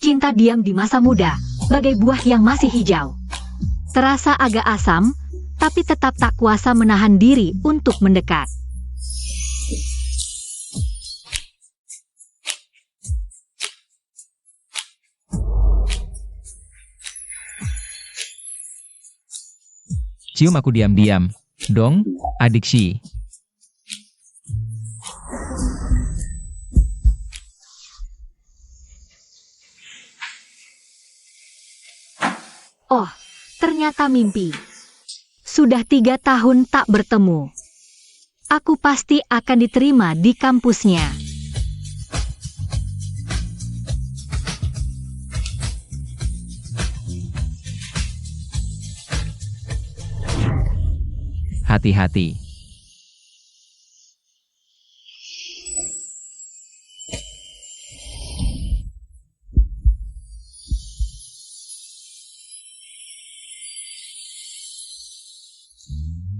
Cinta diam di masa muda, bagai buah yang masih hijau. Terasa agak asam, tapi tetap tak kuasa menahan diri untuk mendekat. Cium aku diam-diam, dong, adik Shi. Oh, ternyata mimpi. Sudah 3 tahun tak bertemu. Aku pasti akan diterima di kampusnya. Hati-hati.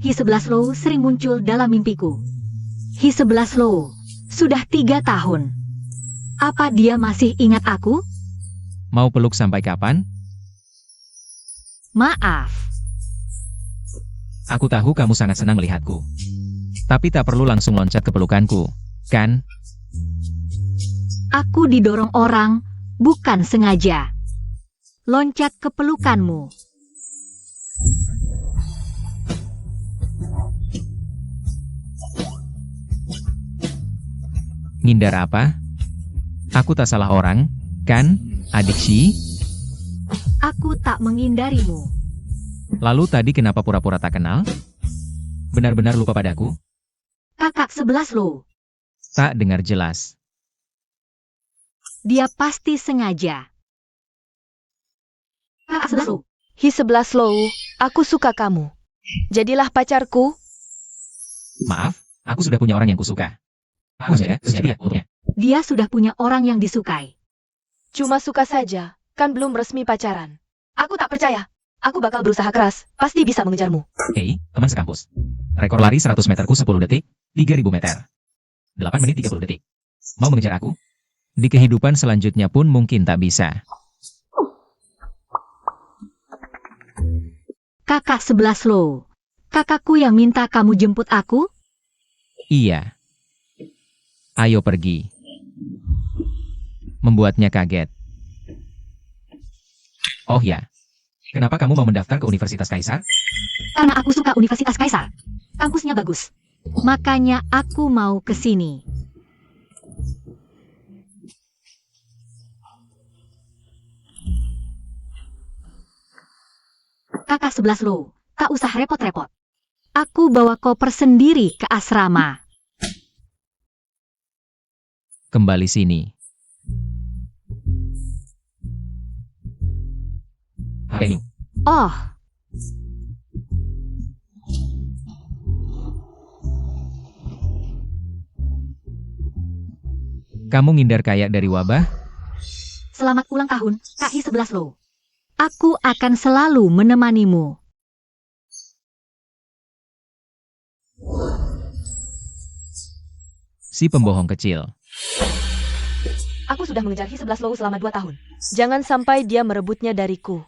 Hi-11 Low sering muncul dalam mimpiku. Hi-11 Low, sudah 3 tahun. Apa dia masih ingat aku? Mau peluk sampai kapan? Maaf. Aku tahu kamu sangat senang melihatku. Tapi tak perlu langsung loncat ke pelukanku, kan? Aku didorong orang, bukan sengaja. Loncat ke pelukanmu. Ngindar apa? Aku tak salah orang, kan, adik Shi? Aku tak menghindarimu. Lalu tadi kenapa pura-pura tak kenal? Benar-benar lupa padaku? Kakak 11 Low. Tak dengar jelas. Dia pasti sengaja. Kakak 11 Low. Hi-11 Low, aku suka kamu. Jadilah pacarku. Maaf, aku sudah punya orang yang kusuka. Aku saja, jadi ya. Dia sudah punya orang yang disukai. Cuma suka saja, kan belum resmi pacaran. Aku tak percaya. Aku bakal berusaha keras, pasti bisa mengejarmu. Hei, teman sekampus. Rekor lari 100 meterku 10 detik, 3000 meter. 8 menit 30 detik. Mau mengejar aku? Di kehidupan selanjutnya pun mungkin tak bisa. Kakak 11 Low. Kakakku yang minta kamu jemput aku? Iya. Ayo pergi. Membuatnya kaget. Oh ya. Kenapa kamu mau mendaftar ke Universitas Kaisar? Karena aku suka Universitas Kaisar. Kampusnya bagus. Makanya aku mau ke sini. Kakak 11 Low, tak usah repot-repot. Aku bawa koper sendiri ke asrama. Kembali sini. Hei, Oh, kamu ngindar kayak dari wabah? selamat ulang tahun, Kak Hi-11 Low. Aku akan selalu menemanimu. Si pembohong kecil. Aku sudah mengejar Hi-11 Low selama 2 tahun. Jangan sampai dia merebutnya dariku.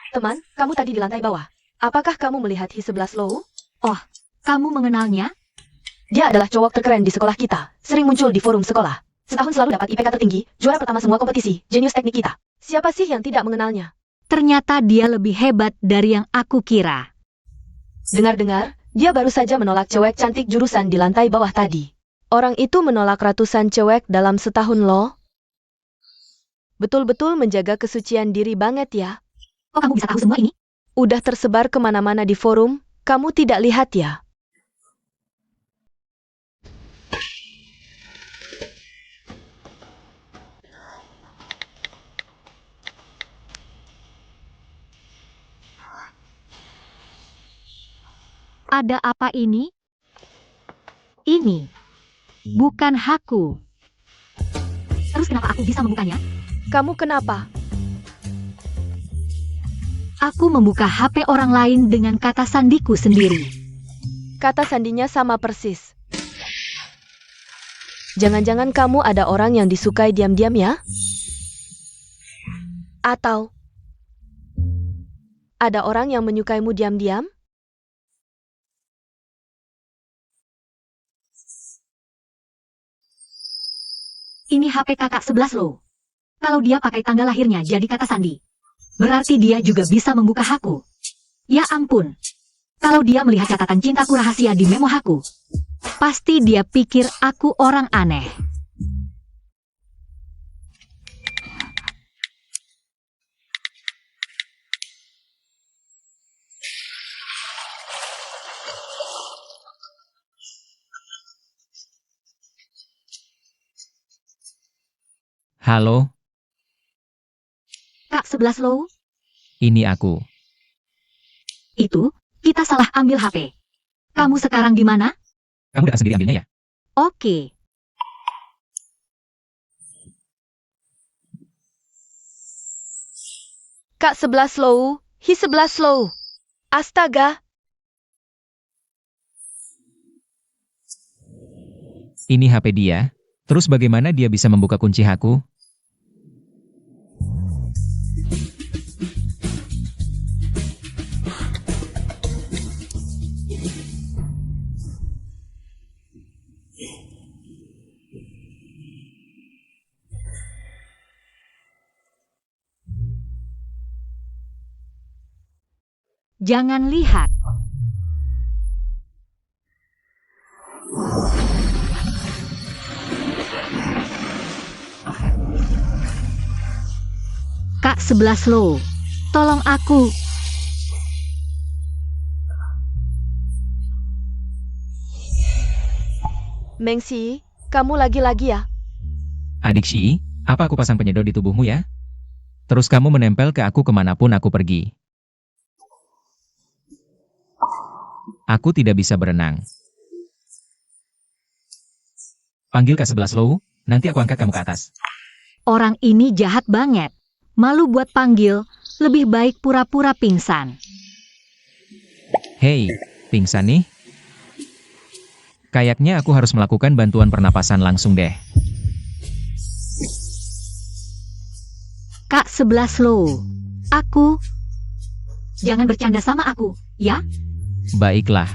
Teman, kamu tadi di lantai bawah. Apakah kamu melihat Hi-11 Low? Oh, kamu mengenalnya? Dia adalah cowok terkeren di sekolah kita. Sering muncul di forum sekolah. Setahun selalu dapat IPK tertinggi, juara pertama semua kompetisi, jenius teknik kita. Siapa sih yang tidak mengenalnya? Ternyata dia lebih hebat dari yang aku kira. Dengar-dengar, dia baru saja menolak cewek cantik jurusan di lantai bawah tadi. Orang itu menolak ratusan cewek dalam setahun loh. Betul-betul menjaga kesucian diri banget ya. Kok kamu bisa tahu semua ini? Udah tersebar kemana-mana di forum, kamu tidak lihat ya? Ada apa ini? Ini bukan hakku. Terus kenapa aku bisa membukanya? Kamu kenapa? Aku membuka HP orang lain dengan kata sandiku sendiri. Kata sandinya sama persis. Jangan-jangan kamu ada orang yang disukai diam-diam ya? Atau ada orang yang menyukaimu diam-diam? Ini HP kakak 11 loh. Kalau dia pakai tanggal lahirnya jadi kata sandi, berarti dia juga bisa membuka haku. Ya ampun. Kalau dia melihat catatan cintaku rahasia di memo haku, pasti dia pikir aku orang aneh. Halo, Kak 11 loh, ini aku. itu, kita salah ambil HP. Kamu sekarang di mana? Kamu datang sendiri ambilnya ya? Oke. Kak 11 low, hi 11 low. Astaga, Ini HP dia. Terus bagaimana dia bisa membuka kunci haku? Jangan lihat. Kak 11 loh, tolong aku. Mengsi, kamu lagi-lagi ya? Adik Shi, apa aku pasang penyedot di tubuhmu ya? Terus kamu menempel ke aku kemanapun aku pergi. Aku tidak bisa berenang. Panggil K11 Low, nanti aku angkat kamu ke atas. Orang ini jahat banget. Malu buat panggil, lebih baik pura-pura pingsan. Hei, pingsan nih? Kayaknya aku harus melakukan bantuan pernapasan langsung deh. Kak 11 loh, aku. Jangan bercanda sama aku, ya? Baiklah.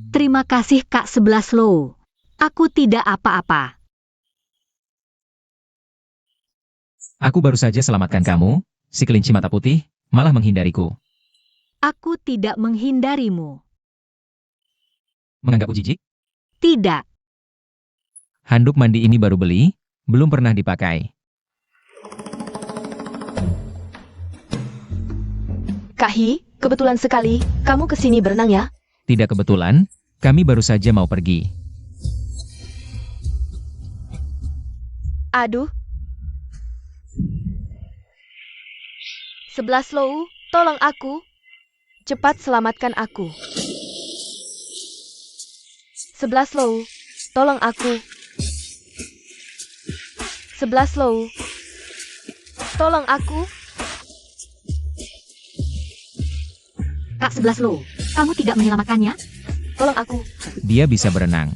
Terima kasih Kak 11 loh. Aku tidak apa-apa. Aku baru saja selamatkan kamu, si kelinci mata putih, malah menghindariku. Aku tidak menghindarimu. Menganggapku jijik? Tidak. Handuk mandi ini baru beli, belum pernah dipakai. Kak Hi, kebetulan sekali, kamu kesini berenang ya? Tidak kebetulan, kami baru saja mau pergi. Aduh. 11 low, tolong aku. Cepat selamatkan aku. 11 low, tolong aku. 11 low, tolong aku. Kak 11 loh, kamu tidak menyelamatkannya? Tolong aku. Dia bisa berenang.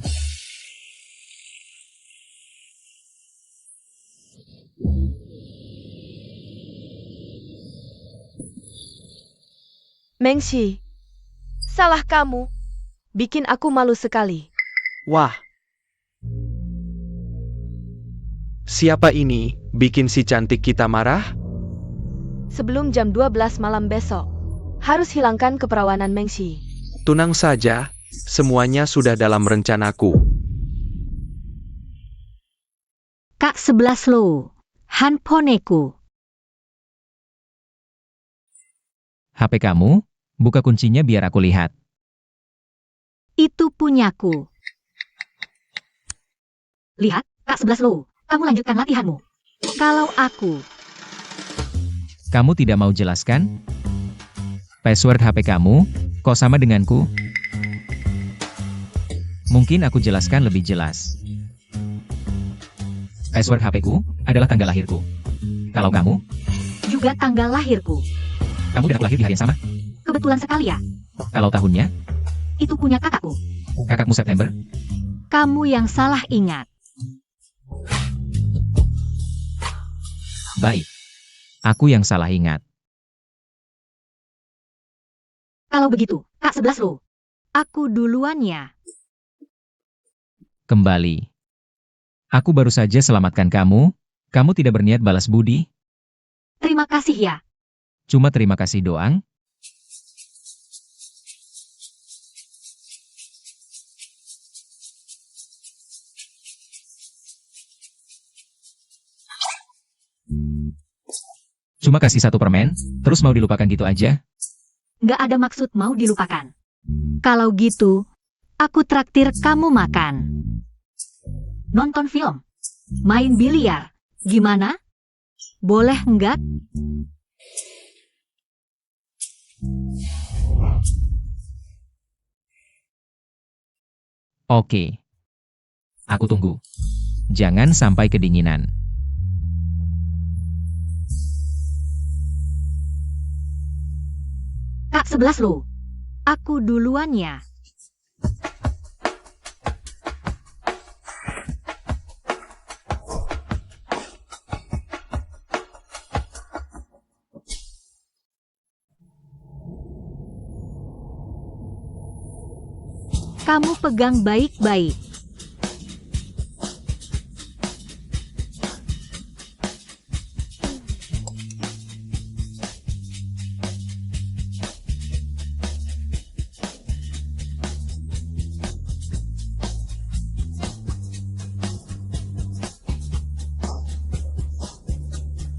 Mengshi, salah kamu. Bikin aku malu sekali. Wah. Siapa ini, bikin si cantik kita marah? Sebelum jam 12 malam besok, harus hilangkan keperawanan Mengshi. Tunang saja, semuanya sudah dalam rencanaku. Kak 11 loh, handphoneku. HP kamu, buka kuncinya biar aku lihat. Itu punyaku. Lihat, Kak 11 loh, kamu lanjutkan latihanmu. Kalau aku, Kamu tidak mau jelaskan? Password HP kamu, kok sama denganku? Mungkin aku jelaskan lebih jelas. Password HP-ku adalah tanggal lahirku. Kalau kamu, juga tanggal lahirku. kamu dan aku lahir di hari yang sama. Kebetulan sekali ya, Kalau tahunnya, itu punya kakakku. kakakmu September? Kamu yang salah ingat. Baik. Aku yang salah ingat. Kalau begitu, Kak 11 lo. Aku duluan ya. Kembali. Aku baru saja selamatkan kamu. Kamu tidak berniat balas budi, Terima kasih ya. cuma terima kasih doang. Cuma kasih satu permen, terus mau dilupakan gitu aja? Nggak ada maksud mau dilupakan. Kalau gitu, aku traktir kamu makan. Nonton film. Main biliar. Gimana? Boleh nggak? Oke. Aku tunggu. Jangan sampai kedinginan. Kak 11 lo. Aku duluan ya. Kamu pegang baik-baik.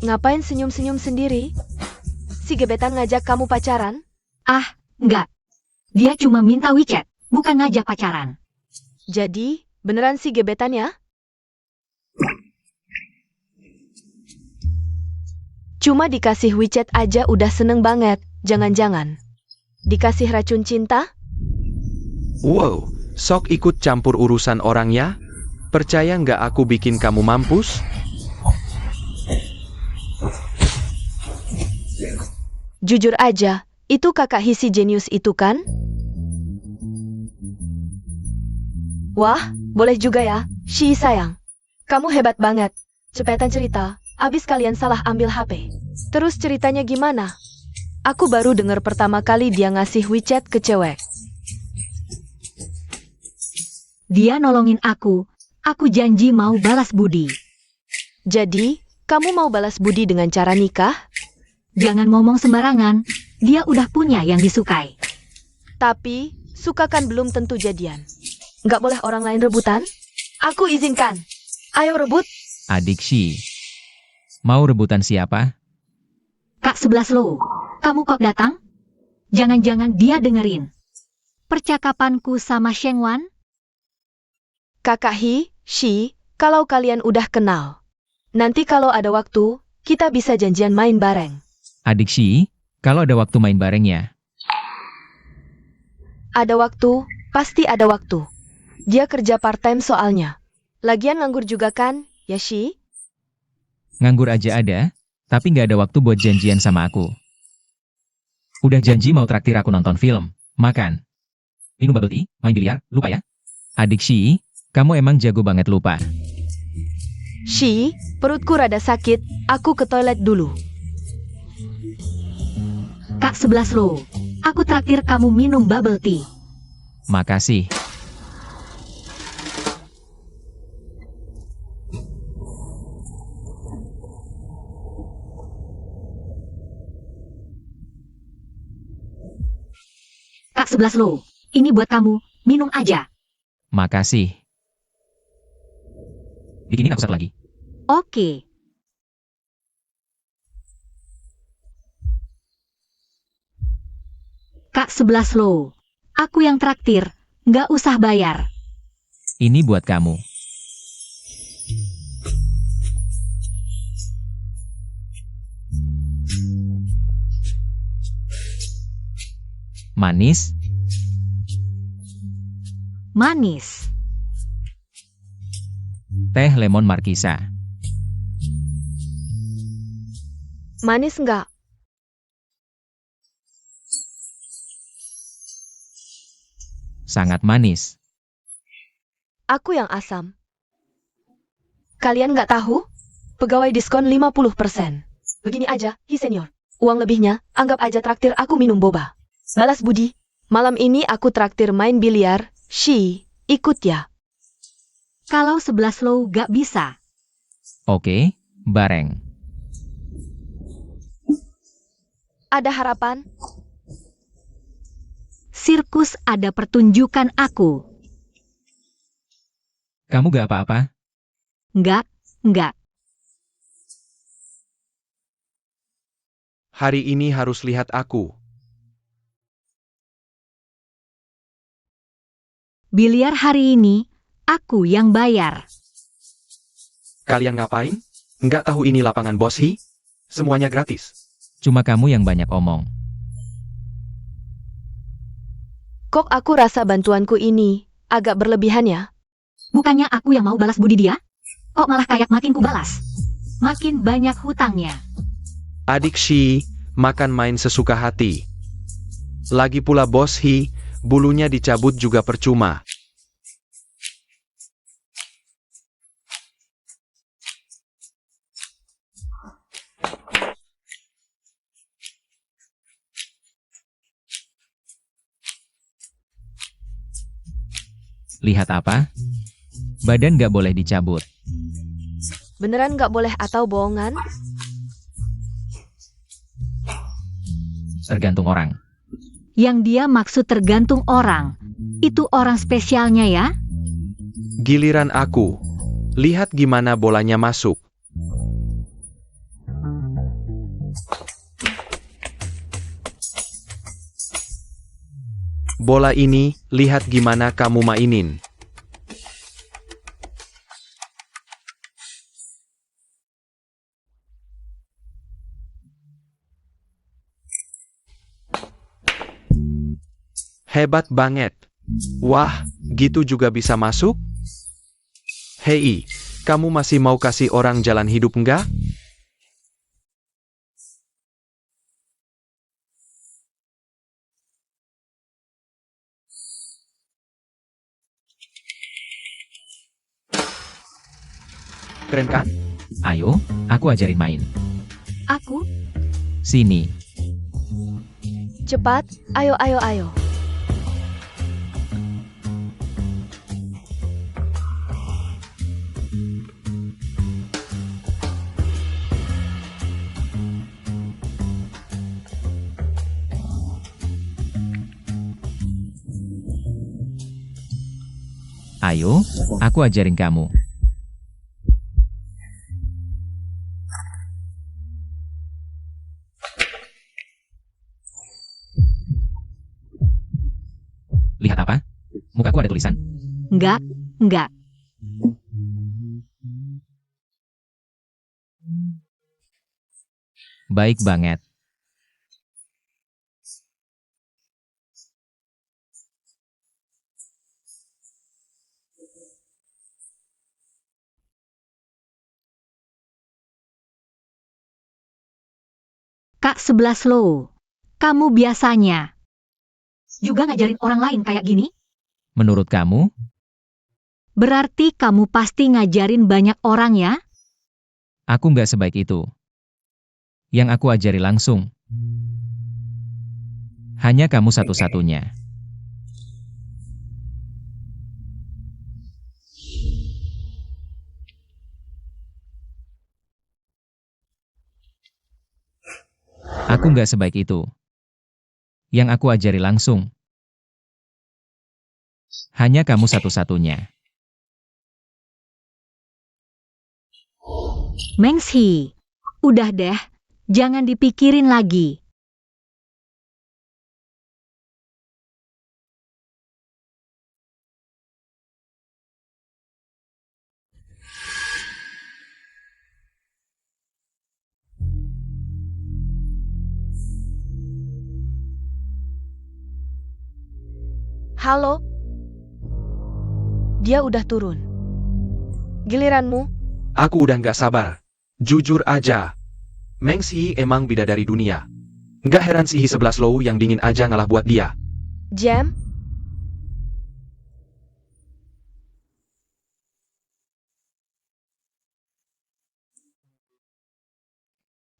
Ngapain senyum-senyum sendiri? Si gebetan ngajak kamu pacaran? Ah, enggak. Dia cuma minta WeChat, bukan ngajak pacaran. Jadi, beneran si gebetan ya? Cuma dikasih WeChat aja udah seneng banget. Jangan-jangan dikasih racun cinta? Wow, sok ikut campur urusan orang ya? Percaya nggak aku bikin kamu mampus? Jujur aja, itu kakak Hisi jenius itu kan? Wah, boleh juga ya, Shi sayang. Kamu hebat banget. Cepetan cerita, abis kalian salah ambil HP. Terus ceritanya gimana? Aku baru dengar pertama kali dia ngasih WeChat ke cewek. Dia nolongin aku janji mau balas budi. Jadi, kamu mau balas budi dengan cara nikah? Jangan ngomong sembarangan, dia udah punya yang disukai. Tapi, suka kan belum tentu jadian. Nggak boleh orang lain rebutan? Aku izinkan. Ayo rebut. Adik Shi. Mau rebutan siapa? Kak 11 lo, kamu kok datang? Jangan-jangan dia dengerin percakapanku sama Sheng Wan? Kakak Hi, Shi, kalau kalian udah kenal. Nanti kalau ada waktu, kita bisa janjian main bareng. Adik Shi, kalau ada waktu main bareng ya. Ada waktu, pasti ada waktu. Dia kerja part-time soalnya. Lagian nganggur juga kan, ya Shi? Nganggur aja ada, tapi nggak ada waktu buat janjian sama aku. Udah janji mau traktir aku nonton film, makan, minum bubble tea, main biliar, lupa ya? Adik Shi, kamu emang jago banget lupa. Shi, perutku rada sakit, aku ke toilet dulu. Kak 11 lo, aku traktir kamu minum bubble tea. Makasih. Kak 11 lo, ini buat kamu, minum aja. Makasih. Bikinin aku satu lagi. Oke. Kak 11 lo, aku yang traktir, nggak usah bayar. Ini buat kamu. Manis, Manis. teh lemon markisa. Manis nggak? sangat manis. Aku yang asam. Kalian nggak tahu? Pegawai diskon 50%. Begini aja, Hi Senior. Uang lebihnya, anggap aja traktir aku minum boba. Balas budi. Malam ini aku traktir main biliar. Shi, ikut ya. Kalau 11 low gak bisa. Oke, bareng. Ada harapan? Sirkus ada pertunjukan aku. Kamu gak apa-apa? Enggak. Hari ini harus lihat aku. Biliar hari ini, aku yang bayar. Kalian ngapain? Nggak tahu ini lapangan Bos Hi? Semuanya gratis. Cuma kamu yang banyak omong. Kok aku rasa bantuanku ini agak berlebihan ya? Bukannya aku yang mau balas budi dia? Kok malah kayak makin ku balas? Makin banyak hutangnya. Adik Shi, makan main sesuka hati. Lagi pula Bos Hi, bulunya dicabut juga percuma. Lihat apa? Badan gak boleh dicabut. Beneran nggak boleh atau bohongan? Tergantung orang. Yang dia maksud tergantung orang. Itu orang spesialnya ya? Giliran aku. Lihat gimana bolanya masuk. Bola ini, lihat gimana kamu mainin. Hebat banget. Wah, gitu juga bisa masuk? Hei, kamu masih mau kasih orang jalan hidup enggak? Keren kan? Ayo, aku ajarin main. Aku? Sini. Cepat, ayo. Ayo, aku ajarin kamu. Lihat apa? Mukaku ada tulisan. Enggak. Baik banget. Kak 11 low. Kamu biasanya juga ngajarin orang lain kayak gini? Menurut kamu? Berarti kamu pasti ngajarin banyak orang ya? Aku nggak sebaik itu. Yang aku ajari langsung. Hanya kamu satu-satunya. Aku nggak sebaik itu. Yang aku ajari langsung. Hanya kamu satu-satunya. Mengshi, udah deh, jangan dipikirin lagi. Halo? Dia udah turun. Giliranmu? Aku udah nggak sabar. Jujur aja. Meng Si emang bidadari dunia. Nggak heran si Hi 11 Low yang dingin aja ngalah buat dia. Jam?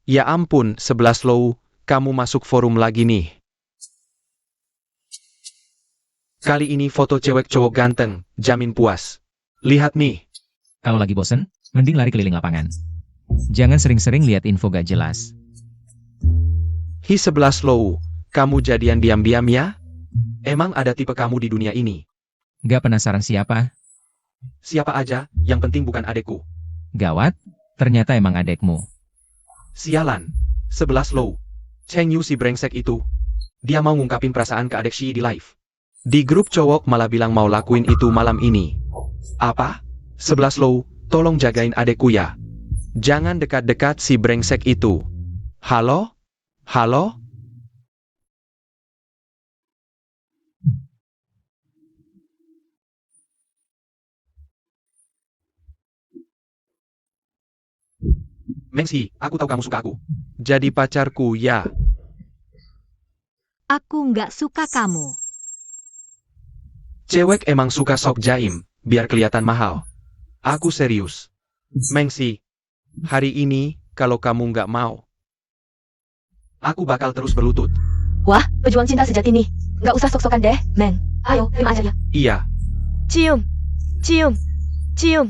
Ya ampun, 11 low, kamu masuk forum lagi nih. Kali ini foto cewek cowok ganteng, jamin puas. Lihat nih. Kalau lagi bosen, mending lari keliling lapangan. Jangan sering-sering lihat info gak jelas. Hi 11 low, kamu jadian diam-diam ya? Emang ada tipe kamu di dunia ini? Gak penasaran siapa? Siapa aja, yang penting bukan adekku. Gawat, ternyata emang adekmu. Sialan. 11 low. Cheng Yu si brengsek itu. Dia mau ngungkapin perasaan ke adek Shi di live. Di grup cowok malah bilang mau lakuin itu malam ini. Apa? 11 low, tolong jagain adekku ya. Jangan dekat-dekat si brengsek itu. Halo? Halo? Mengsi, aku tahu kamu suka aku. Jadi pacarku ya. Aku nggak suka kamu. Cewek emang suka sok jaim, biar kelihatan mahal. Aku serius. Mengsi, hari ini, kalau kamu nggak mau, aku bakal terus berlutut. Wah, pejuang cinta sejati nih. Nggak usah sok-sokan deh, Meng. Ayo, terima aja ya. Iya, Cium. Cium. Cium.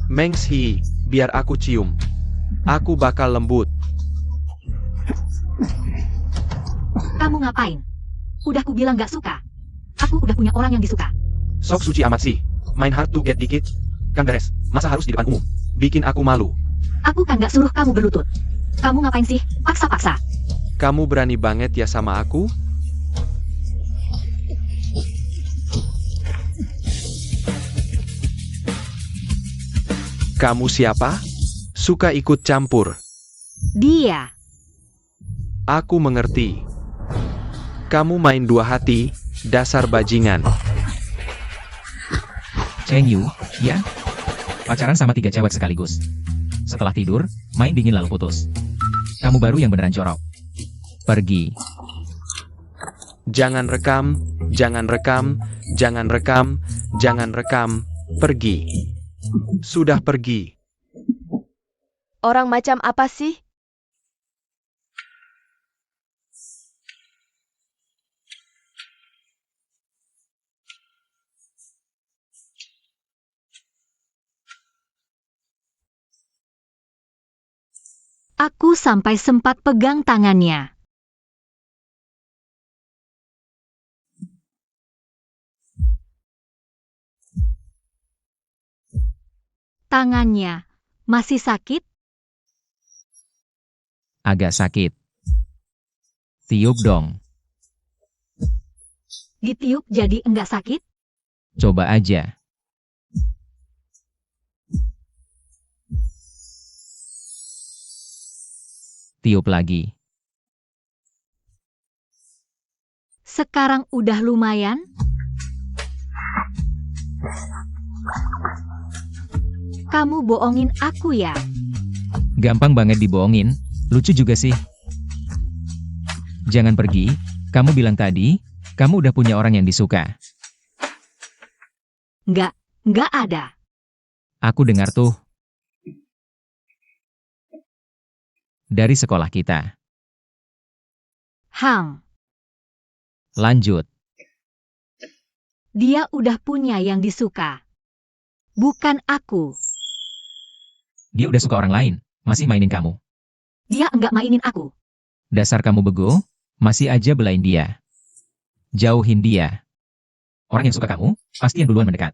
Mengsi, biar aku cium. Aku bakal lembut. Kamu ngapain? Udah ku bilang nggak suka. Aku udah punya orang yang disuka. Sok suci amat sih. Main hard to get dikit. Kan beres, masa harus di depan umum? Bikin aku malu. Aku kan nggak suruh kamu berlutut. Kamu ngapain sih? Paksa-paksa. Kamu berani banget ya sama aku? Kamu siapa? Suka ikut campur. Dia. Aku mengerti. Kamu main dua hati, dasar bajingan. Cheng Yu, ya? Pacaran sama 3 cewek sekaligus. Setelah tidur, main dingin lalu putus. Kamu baru yang beneran jorok. Pergi. Jangan rekam, jangan rekam, jangan rekam, jangan rekam. Pergi. Sudah pergi. Orang macam apa sih? Aku sampai sempat pegang tangannya. Tangannya masih sakit? Agak sakit. Tiup dong. Ditiup jadi enggak sakit? Coba aja. Tiup lagi. Sekarang udah lumayan? Kamu bohongin aku ya? Gampang banget dibohongin. Lucu juga sih. Jangan pergi. Kamu bilang tadi, kamu udah punya orang yang disuka. Nggak ada. Aku dengar tuh. Dari sekolah kita. Hang, Lanjut. dia udah punya yang disuka. Bukan aku. Dia udah suka orang lain. Masih mainin kamu. Dia enggak mainin aku. Dasar kamu bego, masih aja belain dia. Jauhin dia. Orang yang suka kamu, pasti yang duluan mendekat.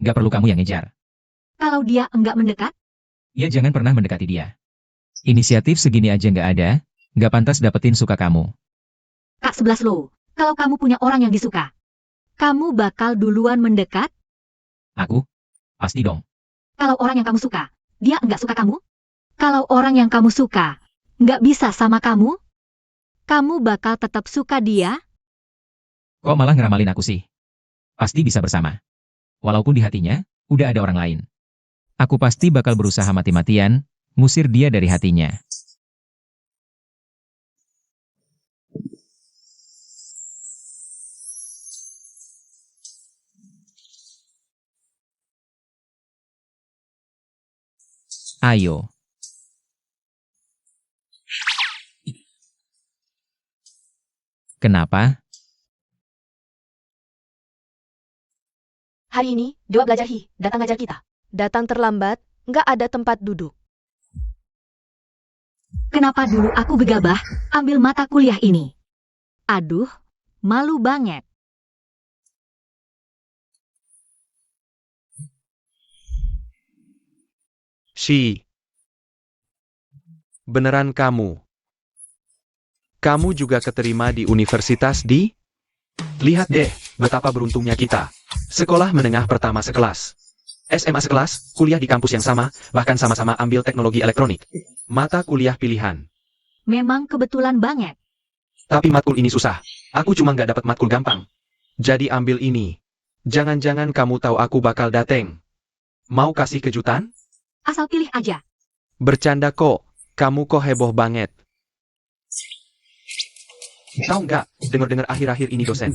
Gak perlu kamu yang ngejar. Kalau dia enggak mendekat, Ya jangan pernah mendekati dia. Inisiatif segini aja nggak ada, nggak pantas dapetin suka kamu. Kak 11 lo, kalau kamu punya orang yang disuka, kamu bakal duluan mendekat? Aku? Pasti dong. Kalau orang yang kamu suka, dia enggak suka kamu? Kalau orang yang kamu suka, nggak bisa sama kamu? Kamu bakal tetap suka dia? Kok malah ngeramalin aku sih? Pasti bisa bersama. Walaupun di hatinya, udah ada orang lain. Aku pasti bakal berusaha mati-matian, ngusir dia dari hatinya. Ayo. Kenapa? Hari ini, Dewa Belajar Hi, datang ngajar kita. Datang terlambat, nggak ada tempat duduk. Kenapa dulu aku gegabah ambil mata kuliah ini? Aduh, malu banget. Shi. Beneran kamu? Kamu juga keterima di universitas di? Lihat deh, betapa beruntungnya kita. Sekolah menengah pertama sekelas. SMA sekelas, kuliah di kampus yang sama, bahkan sama-sama ambil teknologi elektronik. Mata kuliah pilihan. Memang kebetulan banget. Tapi matkul ini susah. Aku cuma nggak dapat matkul gampang. Jadi ambil ini. Jangan-jangan kamu tahu aku bakal dateng. Mau kasih kejutan? Asal pilih aja. Bercanda kok. Kamu kok heboh banget. Tahu nggak, dengar-dengar akhir-akhir ini dosen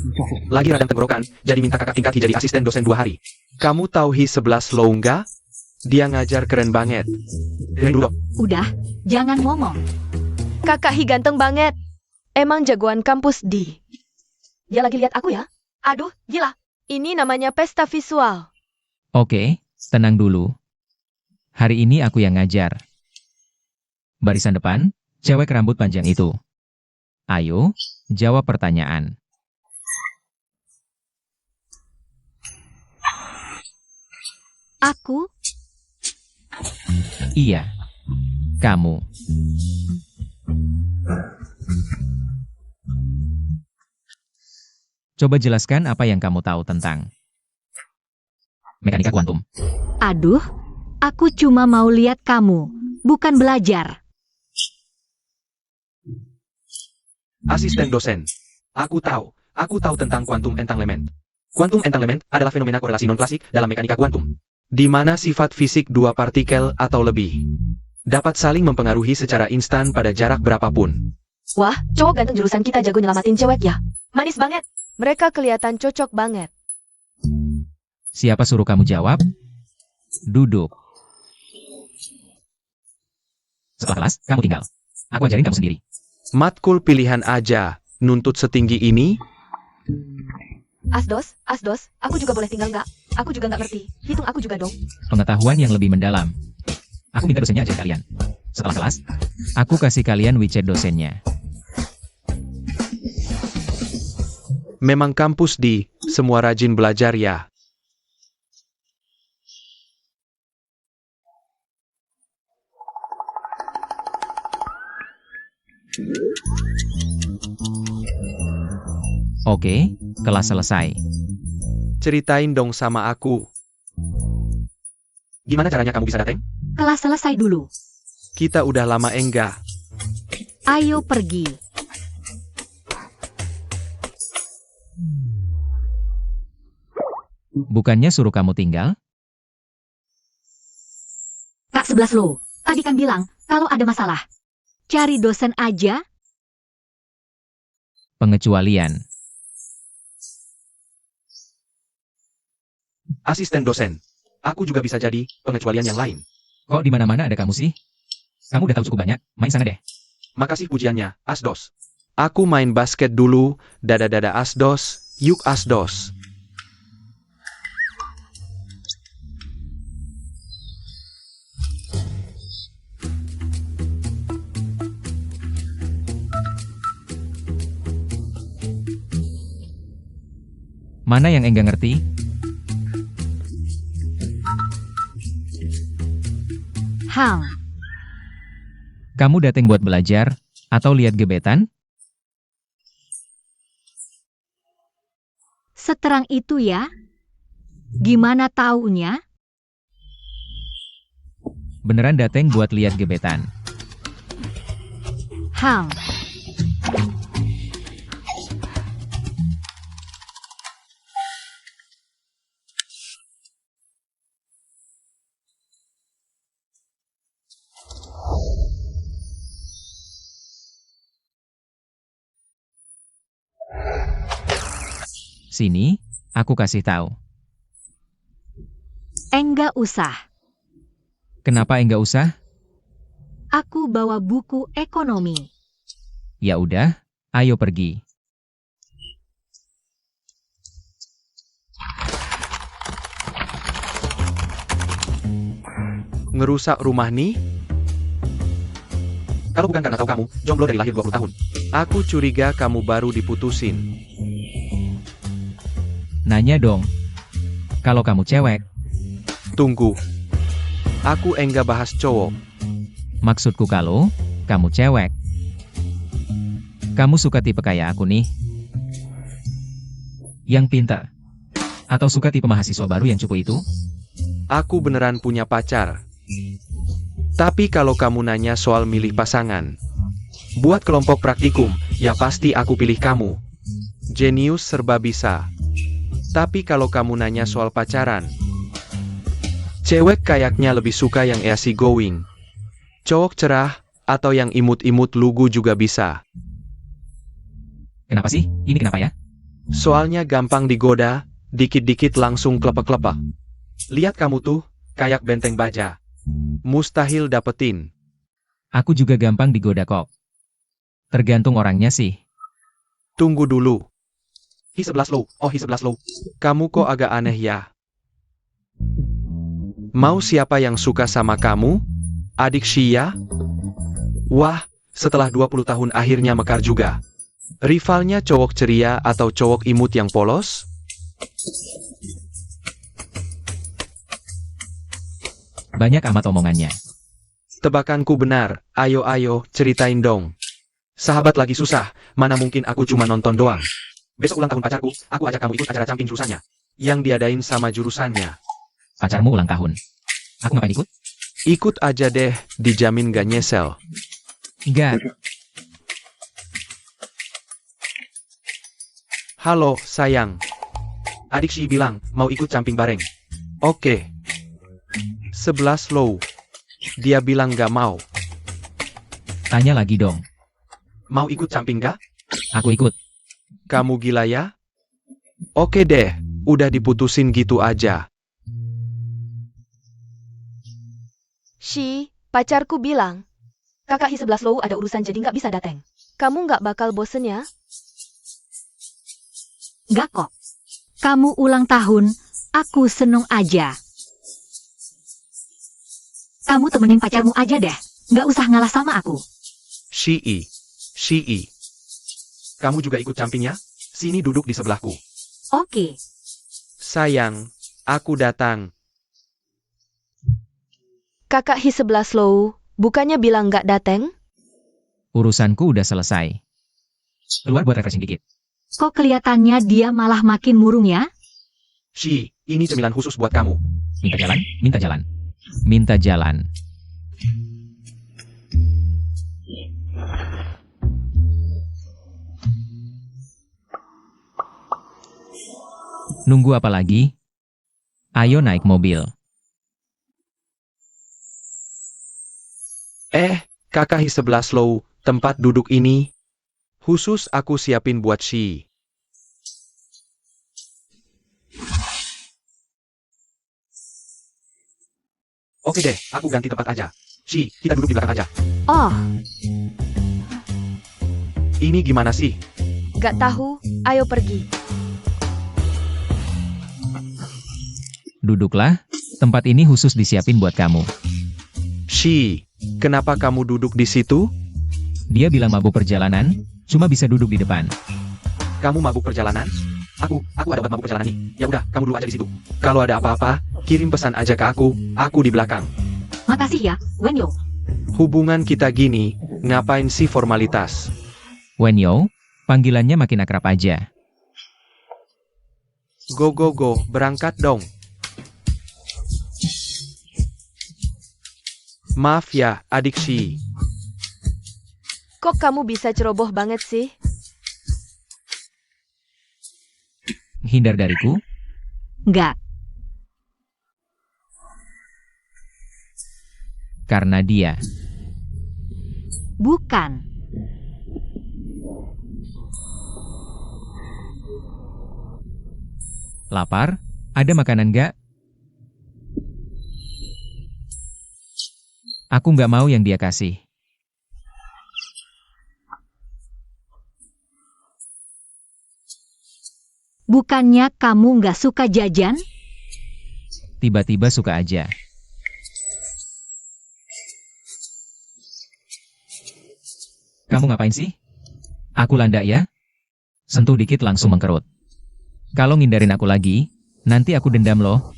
lagi radang tenggorokan, jadi minta kakak tingkat Hi jadi asisten dosen 2 hari. Kamu tahu Hi 11 Low nggak? Dia ngajar keren banget. Dengerin dulu. Udah, jangan ngomong. Kakak Hi ganteng banget. Emang jagoan kampus di. Dia lagi lihat aku ya? Aduh, gila. Ini namanya pesta visual. Oke, tenang dulu. Hari ini aku yang ngajar. Barisan depan, cewek rambut panjang itu. Ayo, jawab pertanyaan. Aku, Iya. Kamu. Coba jelaskan apa yang kamu tahu tentang mekanika kuantum. aduh, aku cuma mau lihat kamu, bukan belajar. Asisten dosen. Aku tahu tentang quantum entanglement. Quantum entanglement adalah fenomena korelasi non-klasik dalam mekanika kuantum, di mana sifat fisik dua partikel atau lebih dapat saling mempengaruhi secara instan pada jarak berapapun. Wah, cowok ganteng jurusan kita jago nyelamatin cewek ya. Manis banget. Mereka kelihatan cocok banget. Siapa suruh kamu jawab? Duduk. Setelah kelas, kamu tinggal. Aku ajarin kamu sendiri. Matkul pilihan aja, nuntut setinggi ini? Asdos, aku juga boleh tinggal nggak? Aku juga nggak ngerti. Hitung aku juga dong. Pengetahuan yang lebih mendalam. Aku minta dosennya ajar kalian. Setelah kelas, aku kasih kalian WeChat dosennya. Memang kampus di, semua rajin belajar ya. Oke, kelas selesai. Ceritain dong sama aku. Gimana caranya kamu bisa dateng? Kelas selesai dulu. Kita udah lama enggak. Ayo pergi. Bukannya suruh kamu tinggal? Kak 11 lo, tadi kan bilang kalau ada masalah, cari dosen aja. Pengecualian. Asisten dosen. Aku juga bisa jadi pengecualian yang lain. Kok di mana-mana ada kamu sih? Kamu udah tahu cukup banyak, main sana deh. Makasih pujiannya, Asdos. Aku main basket dulu, dada-dada Asdos, yuk Asdos. Mana yang enggak ngerti? Hang, Kamu datang buat belajar, atau lihat gebetan? seterang itu ya? Gimana taunya? Beneran datang buat lihat gebetan. Hang, Sini, aku kasih tahu. enggak usah. Kenapa enggak usah? Aku bawa buku ekonomi. Ya udah, ayo pergi. Ngerusak rumah nih? Kalau bukan karena tahu kamu, jomblo dari lahir 20 tahun. Aku curiga kamu baru diputusin. Nanya dong. Kalau kamu cewek, Tunggu. Aku enggak bahas cowok. maksudku kalau kamu cewek. Kamu suka tipe kayak aku nih? Yang pintar? Atau suka tipe mahasiswa baru yang cupu itu? Aku beneran punya pacar. Tapi kalau kamu nanya soal milih pasangan, buat kelompok praktikum, ya pasti aku pilih kamu. Jenius serba bisa. Tapi kalau kamu nanya soal pacaran, cewek kayaknya lebih suka yang easy going. Cowok cerah, atau yang imut-imut lugu juga bisa. Kenapa sih? Ini kenapa ya? Soalnya gampang digoda, dikit-dikit langsung klepek-klepek. Lihat kamu tuh, kayak benteng baja. Mustahil dapetin. Aku juga gampang digoda kok. Tergantung orangnya sih. Tunggu dulu. Hi 11 low, oh Hi 11 low. Kamu kok agak aneh ya? Mau siapa yang suka sama kamu? Adik Shia? Wah, setelah 20 tahun akhirnya mekar juga. Rivalnya cowok ceria atau cowok imut yang polos? Banyak amat omongannya. Tebakanku benar, ayo ceritain dong. Sahabat lagi susah, mana mungkin aku cuma nonton doang. Besok ulang tahun pacarku, aku ajak kamu ikut acara camping jurusannya. Yang diadain sama jurusannya. Pacarmu ulang tahun. Aku ngapain ikut? Ikut aja deh, dijamin gak nyesel. Enggak. Halo, sayang. Adik Shi bilang, mau ikut camping bareng. Oke. 11 low. Dia bilang gak mau. Tanya lagi dong. Mau ikut camping gak? Aku ikut. Kamu gila ya? Oke deh, udah diputusin gitu aja. Shi, pacarku bilang, Kakak Hi 11 Low ada urusan jadi nggak bisa datang. kamu nggak bakal bosen ya? Nggak kok. Kamu ulang tahun, aku seneng aja. Kamu temenin pacarmu aja deh. Nggak usah ngalah sama aku. Shii. Kamu juga ikut camping ya? Sini duduk di sebelahku. Oke. Sayang, aku datang. Kakak Hi 11 Low, bukannya bilang nggak dateng? Urusanku udah selesai. Keluar buat refreshing dikit. Kok kelihatannya dia malah makin murung ya? Shi, ini cemilan khusus buat kamu. Minta jalan, minta jalan. Minta jalan. Nunggu apa lagi? Ayo naik mobil. Kakak Hi 11 Low, tempat duduk ini khusus aku siapin buat Shi. Oke deh, aku ganti tempat aja. Shi, kita duduk di belakang aja. Oh, Ini gimana sih? Nggak tahu, ayo pergi. Duduklah, tempat ini khusus disiapin buat kamu. Shi, kenapa kamu duduk di situ? Dia bilang mabuk perjalanan, cuma bisa duduk di depan. Kamu mabuk perjalanan? Aku ada obat mabuk perjalanan nih. Ya udah, kamu dulu aja di situ. Kalau ada apa-apa, kirim pesan aja ke aku di belakang. makasih ya, Wenyo. Hubungan kita gini, ngapain sih formalitas? Wenyo, panggilannya makin akrab aja. Go, berangkat dong. Maaf ya, adik Shi. Kok kamu bisa ceroboh banget sih? Hindar dariku? Nggak. Karena dia. Bukan. Lapar? Ada makanan gak? Aku nggak mau yang dia kasih. Bukannya kamu nggak suka jajan? Tiba-tiba suka aja. Kamu ngapain sih? Aku landak ya? Sentuh dikit langsung mengkerut. Kalau ngindarin aku lagi, nanti aku dendam loh.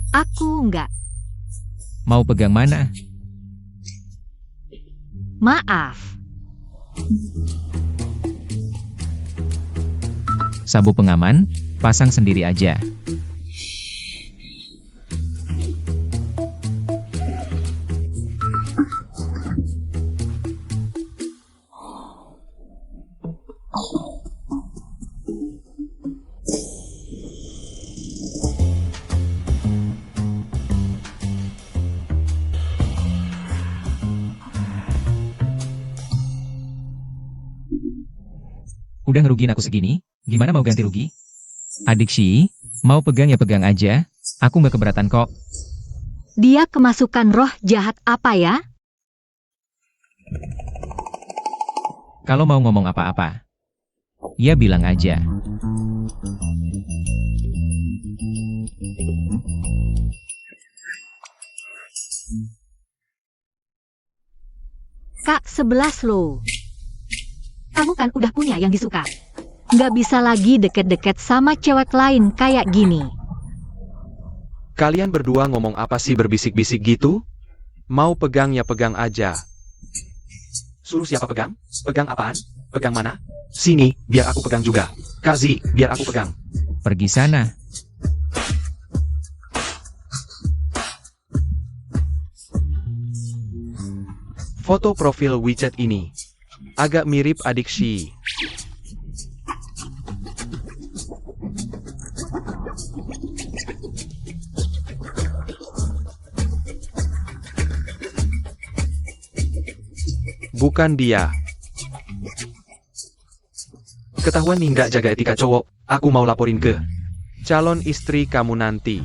Aku nggak. Mau pegang mana? Maaf. Sabuk pengaman, pasang sendiri aja. Udah ngerugiin aku segini, gimana mau ganti rugi? Adik Shi, mau pegang ya pegang aja, aku nggak keberatan kok. Dia kemasukan roh jahat apa ya? Kalau mau ngomong apa-apa, ya bilang aja. Kak 11 loh. Kamu kan udah punya yang disuka. Nggak bisa lagi deket-deket sama cewek lain kayak gini. Kalian berdua ngomong apa sih berbisik-bisik gitu? Mau pegang ya pegang aja. Suruh siapa pegang? Pegang apaan? Pegang mana? Sini, biar aku pegang juga. Kazi, biar aku pegang. Pergi sana. Foto profil WeChat ini agak mirip adik Shi. Bukan dia. Ketahuan nih nggak jaga etika cowok, aku mau laporin ke calon istri kamu nanti.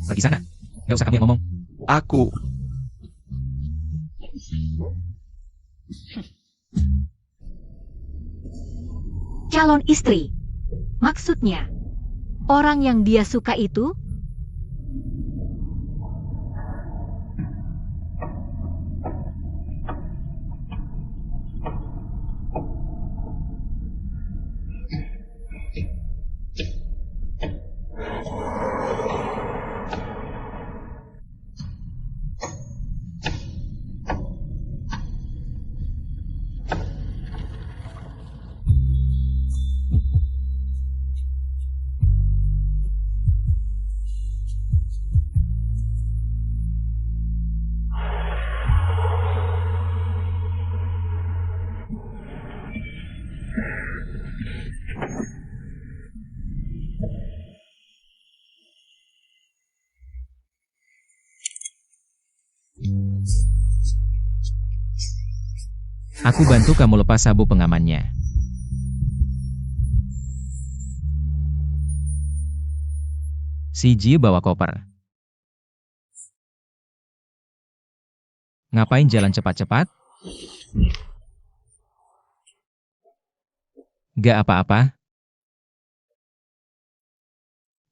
Pergi sana. Gak usah kamu yang ngomong. Aku. Calon istri. Maksudnya, orang yang dia suka itu? Aku bantu kamu lepas sabuk pengamannya. Si Ji bawa koper. Ngapain jalan cepat-cepat? Gak apa-apa.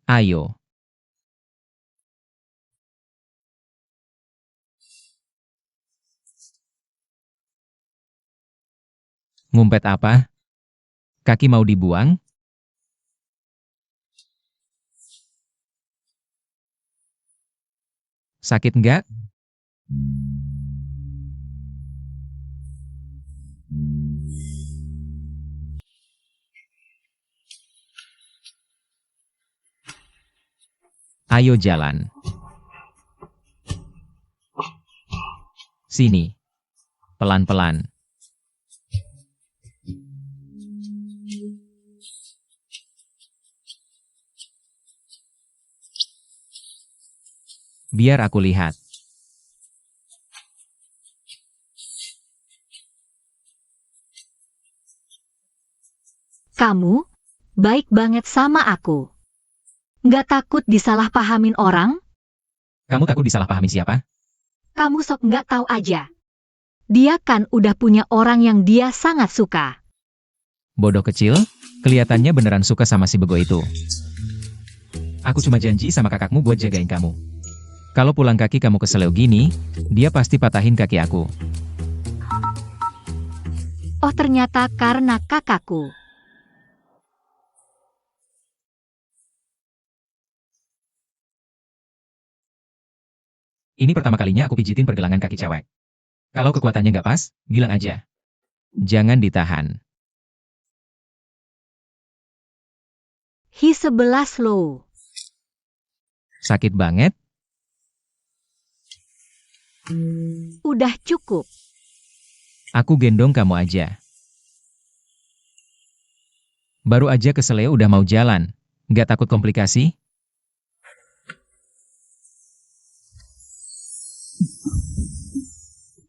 Ayo. Ngumpet apa? Kaki mau dibuang? Sakit nggak? Ayo jalan. Sini. Pelan-pelan. Biar aku lihat. Kamu baik banget sama aku. Nggak takut disalahpahamin orang? Kamu takut disalahpahami siapa? Kamu sok nggak tahu aja. Dia kan udah punya orang yang dia sangat suka. Bodoh kecil, kelihatannya beneran suka sama si bego itu. Aku cuma janji sama kakakmu buat jagain kamu. Kalau pulang kaki kamu keseleo gini, dia pasti patahin kaki aku. Oh ternyata karena kakakku. Ini pertama kalinya aku pijitin pergelangan kaki cewek. Kalau kekuatannya nggak pas, bilang aja. Jangan ditahan. Hi 11 loh. Sakit banget? Udah cukup. Aku gendong kamu aja. Baru aja keseleo udah mau jalan. Nggak takut komplikasi?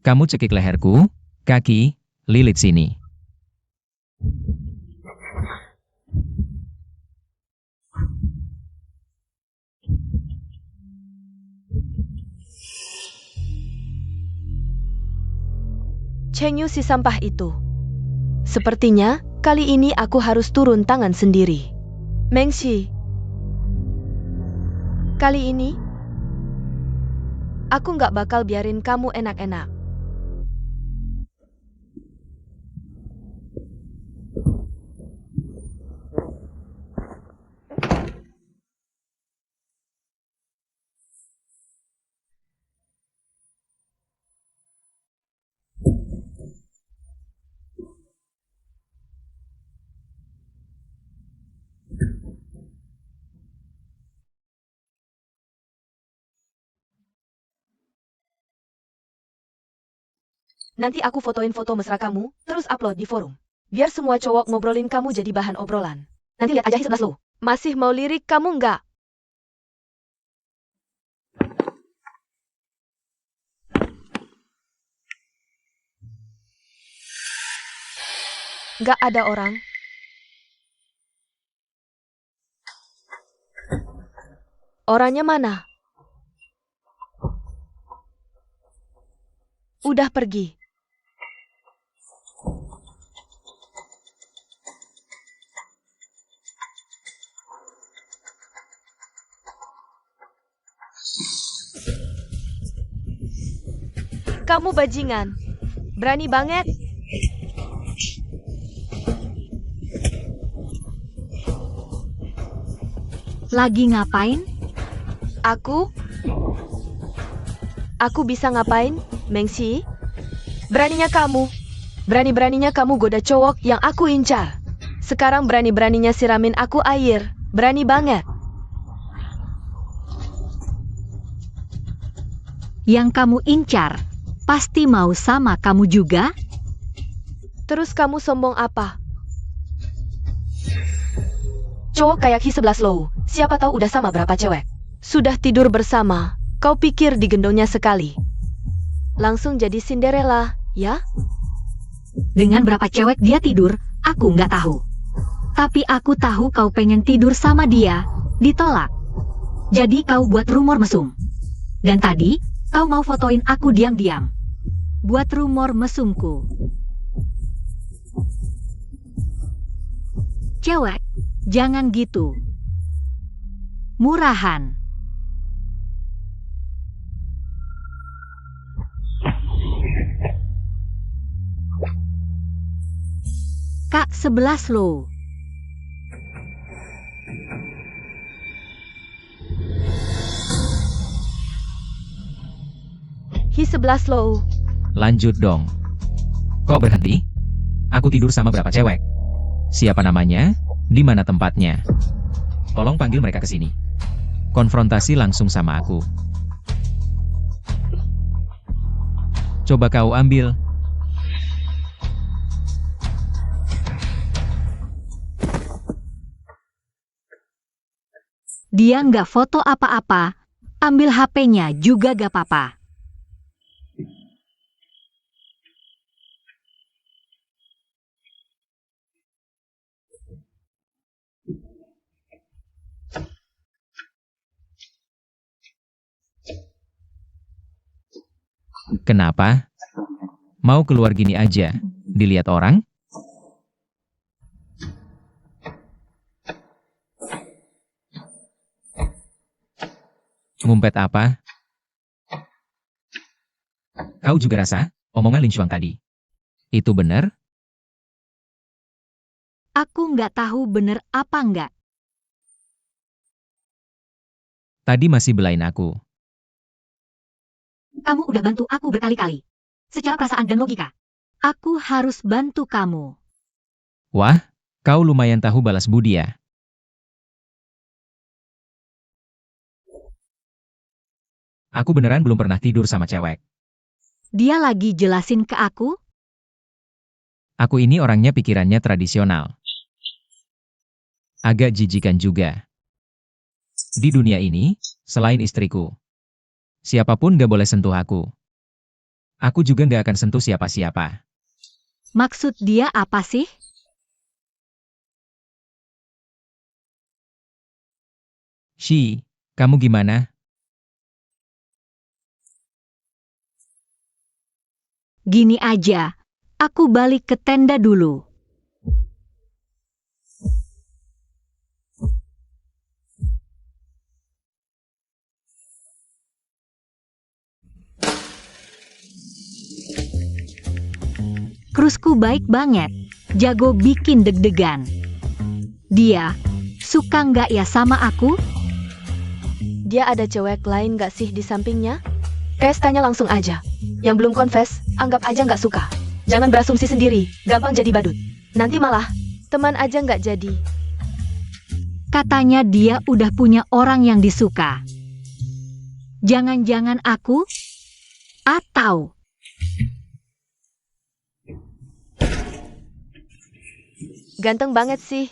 Kamu cekik leherku, kaki, lilit sini. Cheng Yu si sampah itu. Sepertinya, kali ini aku harus turun tangan sendiri. Meng Shi. Kali ini, aku nggak bakal biarin kamu enak-enak. Nanti aku fotoin foto mesra kamu, terus upload di forum. Biar semua cowok ngobrolin kamu jadi bahan obrolan. Nanti lihat aja Hi 11 lo. Masih mau lirik kamu nggak? Nggak ada orang. Orangnya mana? Udah pergi. Kamu bajingan. Berani banget. Lagi ngapain? Aku bisa ngapain, Meng Shi? Beraninya kamu. Berani-beraninya kamu goda cowok yang aku incar. Sekarang berani-beraninya siramin aku air. Berani banget. Yang kamu incar, pasti mau sama kamu juga? Terus kamu sombong apa? Cowok kayak Hi 11 low, siapa tahu udah sama berapa cewek. Sudah tidur bersama, kau pikir digendongnya sekali. Langsung jadi Cinderella, ya? Dengan berapa cewek dia tidur, aku nggak tahu. Tapi aku tahu kau pengen tidur sama dia, ditolak. Jadi kau buat rumor mesum. Dan tadi, kau mau fotoin aku diam-diam. Buat rumor mesumku. Cewek, jangan gitu. Murahan. Kak 11 loh. Hi 11 low. Lanjut dong. Kok berhenti? Aku tidur sama berapa cewek? Siapa namanya? Di mana tempatnya? Tolong panggil mereka ke sini. Konfrontasi langsung sama aku. Coba kau ambil. Dia nggak foto apa-apa, Ambil HP-nya juga gak apa-apa. Kenapa? Mau keluar gini aja? Dilihat orang? Ngumpet apa? Kau juga rasa? Omongan Lin Xuang tadi. Itu benar? Aku nggak tahu bener apa nggak. Tadi masih belain aku. Kamu udah bantu aku berkali-kali. Secara perasaan dan logika. Aku harus bantu kamu. Wah, kau lumayan tahu balas budi ya. Aku beneran belum pernah tidur sama cewek. Dia lagi jelasin ke aku? Aku ini orangnya pikirannya tradisional. Agak jijikan juga. Di dunia ini, selain istriku, siapapun gak boleh sentuh aku. Aku juga gak akan sentuh siapa-siapa. Maksud dia apa sih? Shi, kamu gimana? Gini aja. Aku balik ke tenda dulu. Krusku baik banget. Jago bikin deg-degan. Dia suka nggak ya sama aku? Dia ada cewek lain gak sih di sampingnya? Kes tanya langsung aja. Yang belum confess, anggap aja gak suka. Jangan berasumsi sendiri, gampang jadi badut. Nanti malah, teman aja gak jadi. Katanya dia udah punya orang yang disuka. Jangan-jangan aku? Atau... Ganteng banget sih.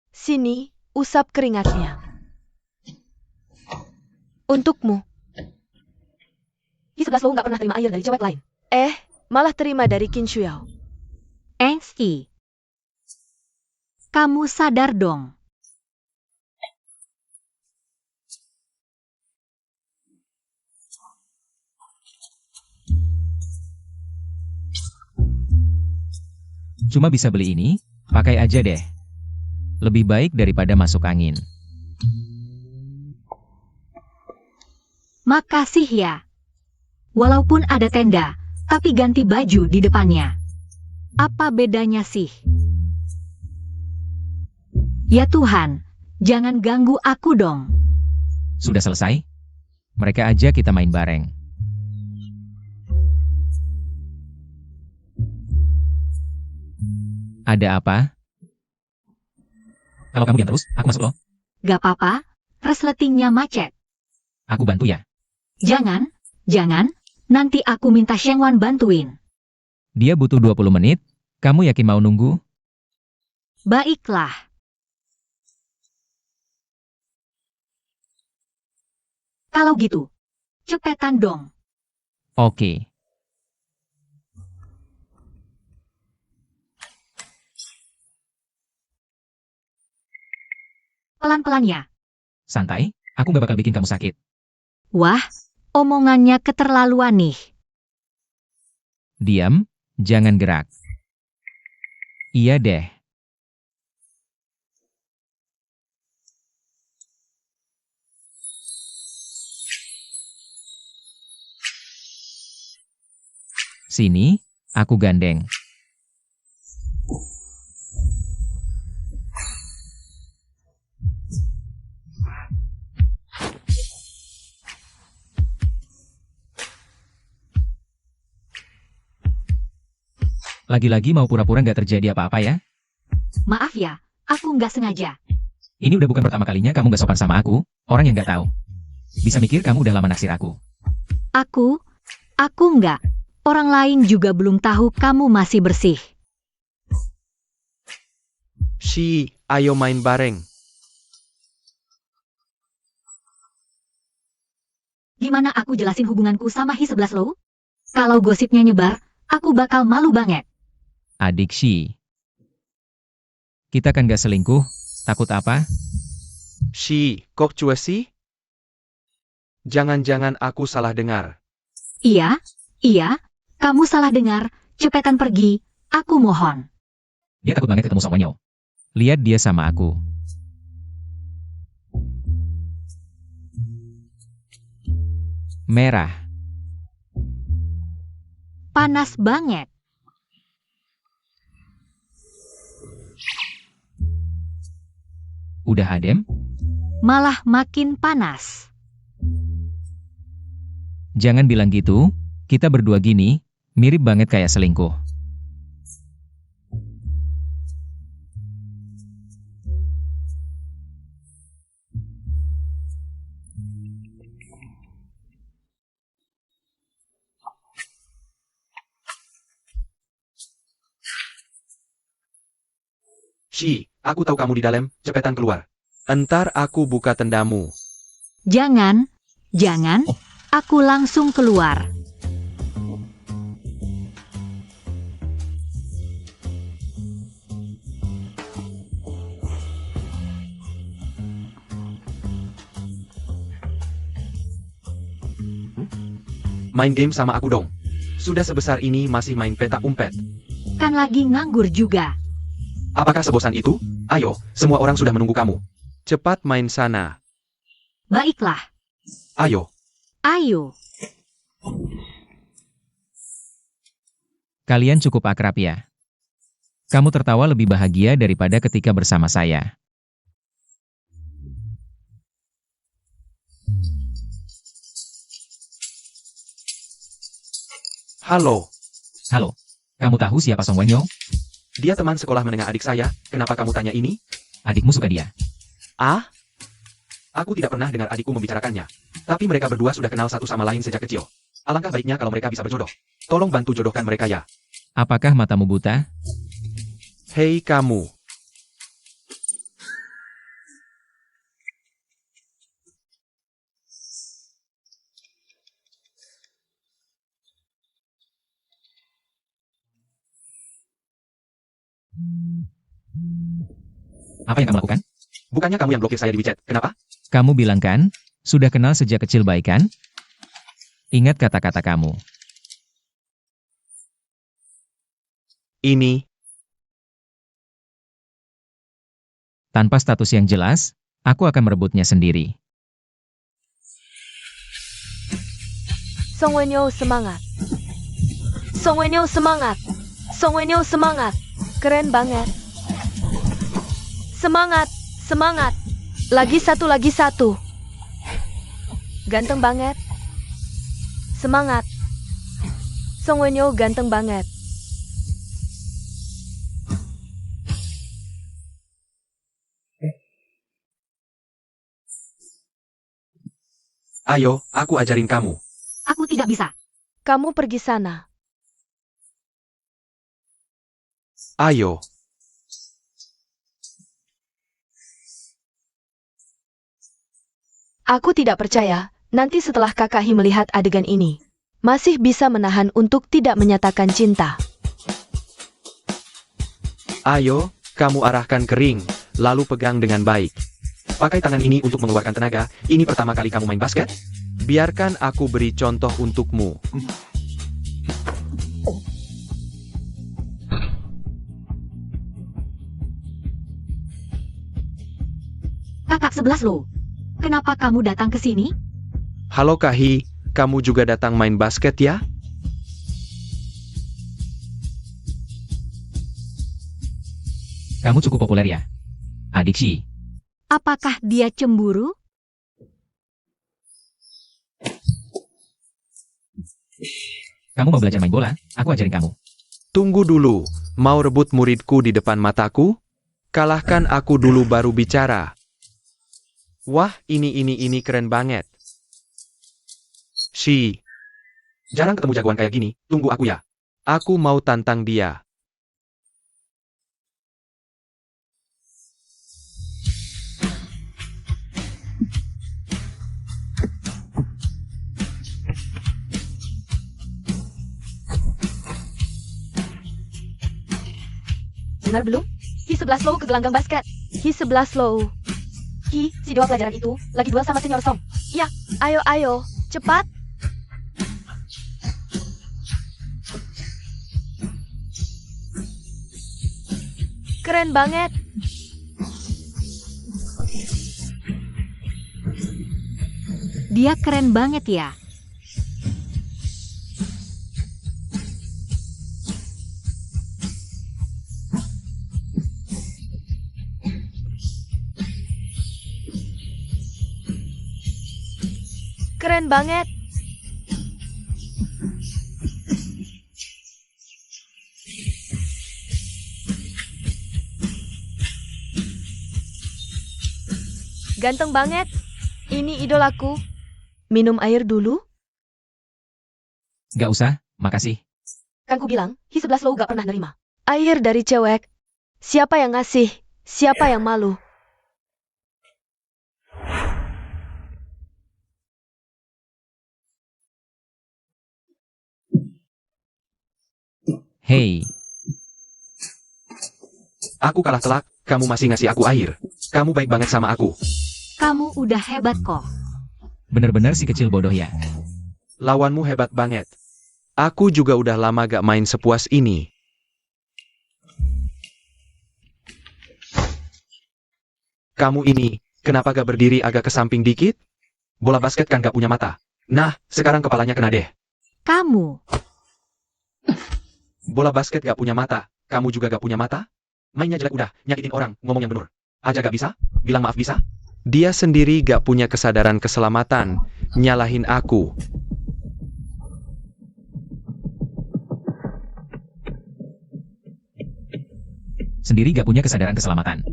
Sini, usap keringatnya. Untukmu. Di 11 lo nggak pernah terima air dari cewek lain. Malah terima dari Qin Shuao. Engski. Kamu sadar dong. Cuma bisa beli ini, pakai aja deh. Lebih baik daripada masuk angin. Makasih ya. Walaupun ada tenda, tapi ganti baju di depannya. Apa bedanya sih? Ya Tuhan, jangan ganggu aku dong. Sudah selesai? Mereka aja kita main bareng. Ada apa? Kalau kamu diam terus, aku masuk loh. Gak apa-apa, resletingnya macet. Aku bantu ya. Jangan, nanti aku minta Shengwan bantuin. Dia butuh 20 menit, kamu yakin mau nunggu? Baiklah. Kalau gitu, cepetan dong. Oke. Pelan-pelan ya. Santai, aku gak bakal bikin kamu sakit. Wah, omongannya keterlaluan nih. Diam, jangan gerak. Iya deh. Sini, aku gandeng. Lagi-lagi mau pura-pura nggak terjadi apa-apa ya? Maaf ya, aku nggak sengaja. Ini udah bukan pertama kalinya kamu nggak sopan sama aku, orang yang nggak tahu. Bisa mikir kamu udah lama naksir aku. Aku nggak. Orang lain juga belum tahu kamu masih bersih. Shi, ayo main bareng. Gimana aku jelasin hubunganku sama Hi-11 lo? Kalau gosipnya nyebar, aku bakal malu banget. Adik Shi. Kita kan gak selingkuh, takut apa? Shi, kok cuek sih? Jangan-jangan aku salah dengar. Iya, kamu salah dengar, cepetan pergi, aku mohon. Dia takut banget ketemu Song Wenyo. Lihat dia sama aku. Merah. Panas banget. Udah adem? Malah makin panas. Jangan bilang gitu, kita berdua gini, mirip banget kayak selingkuh. Shi, aku tahu kamu di dalam, cepetan keluar. Entar aku buka tendamu. Jangan, aku langsung keluar. Main game sama aku dong. Sudah sebesar ini masih main petak umpet. Kan lagi nganggur juga. Apakah sebosan itu? Ayo, semua orang sudah menunggu kamu. Cepat main sana. Baiklah, Ayo. ayo. Kalian cukup akrab ya? Kamu tertawa lebih bahagia daripada ketika bersama saya. Halo. Halo, kamu tahu siapa Song Wenyo? Dia teman sekolah menengah adik saya. Kenapa kamu tanya ini? Adikmu suka dia. Ah? Aku tidak pernah dengar adikku membicarakannya. Tapi mereka berdua sudah kenal satu sama lain sejak kecil. Alangkah baiknya kalau mereka bisa berjodoh. Tolong bantu jodohkan mereka ya. Apakah matamu buta? Hei kamu. Apa yang kamu lakukan? Bukannya kamu yang blokir saya di WeChat. Kenapa? Kamu bilang kan, sudah kenal sejak kecil baik kan? Ingat kata-kata kamu. Ini. Tanpa status yang jelas, aku akan merebutnya sendiri. Song Wenyo semangat. Song Wenyo semangat. Song Wenyo semangat. Keren banget. Semangat, semangat. Lagi satu. Ganteng banget. Semangat. Song Wenyo ganteng banget. Ayo, aku ajarin kamu. Aku tidak bisa. Kamu pergi sana. Ayo. Aku tidak percaya, nanti setelah Kakak Hi melihat adegan ini, masih bisa menahan untuk tidak menyatakan cinta. Ayo, kamu arahkan ke ring, lalu pegang dengan baik. Pakai tangan ini untuk mengeluarkan tenaga. Ini pertama kali kamu main basket? Biarkan aku beri contoh untukmu. Kakak 11 lo. Kenapa kamu datang ke sini? Halo Kahi, kamu juga datang main basket ya? Kamu cukup populer ya? Adik Shi. Apakah dia cemburu? Kamu mau belajar main bola? Aku ajarin kamu. Tunggu dulu, mau rebut muridku di depan mataku? Kalahkan aku dulu baru bicara. Wah, ini keren banget. Shi. Jarang ketemu jagoan kayak gini, tunggu aku ya. Aku mau tantang dia. Dengar belum? Hi 11 Low ke gelanggang basket. Hi 11 Low. Hi, si dewa pelajaran itu lagi duel sama Senior Song. Ya, ayo, cepat. Keren banget. Dia keren banget ya. Keren banget. Ganteng banget. Ini idolaku. Minum air dulu. Gak usah, makasih. Kan ku bilang, Hi 11 Low gak pernah nerima. Air dari cewek. Siapa yang ngasih? Siapa yang malu? Hei, Aku kalah telak, kamu masih ngasih aku air. Kamu baik banget sama aku. Kamu udah hebat kok. bener-bener si kecil bodoh ya. Lawanmu hebat banget. Aku juga udah lama gak main sepuas ini. Kamu ini, kenapa gak berdiri agak ke samping dikit? Bola basket kan gak punya mata. Nah, sekarang kepalanya kena deh. Kamu. Bola basket gak punya mata. Kamu juga gak punya mata? Mainnya jelek udah, nyakitin orang, ngomong yang bener. Aja gak bisa? Bilang maaf bisa? Dia sendiri gak punya kesadaran keselamatan. Nyalahin aku. Sendiri gak punya kesadaran keselamatan.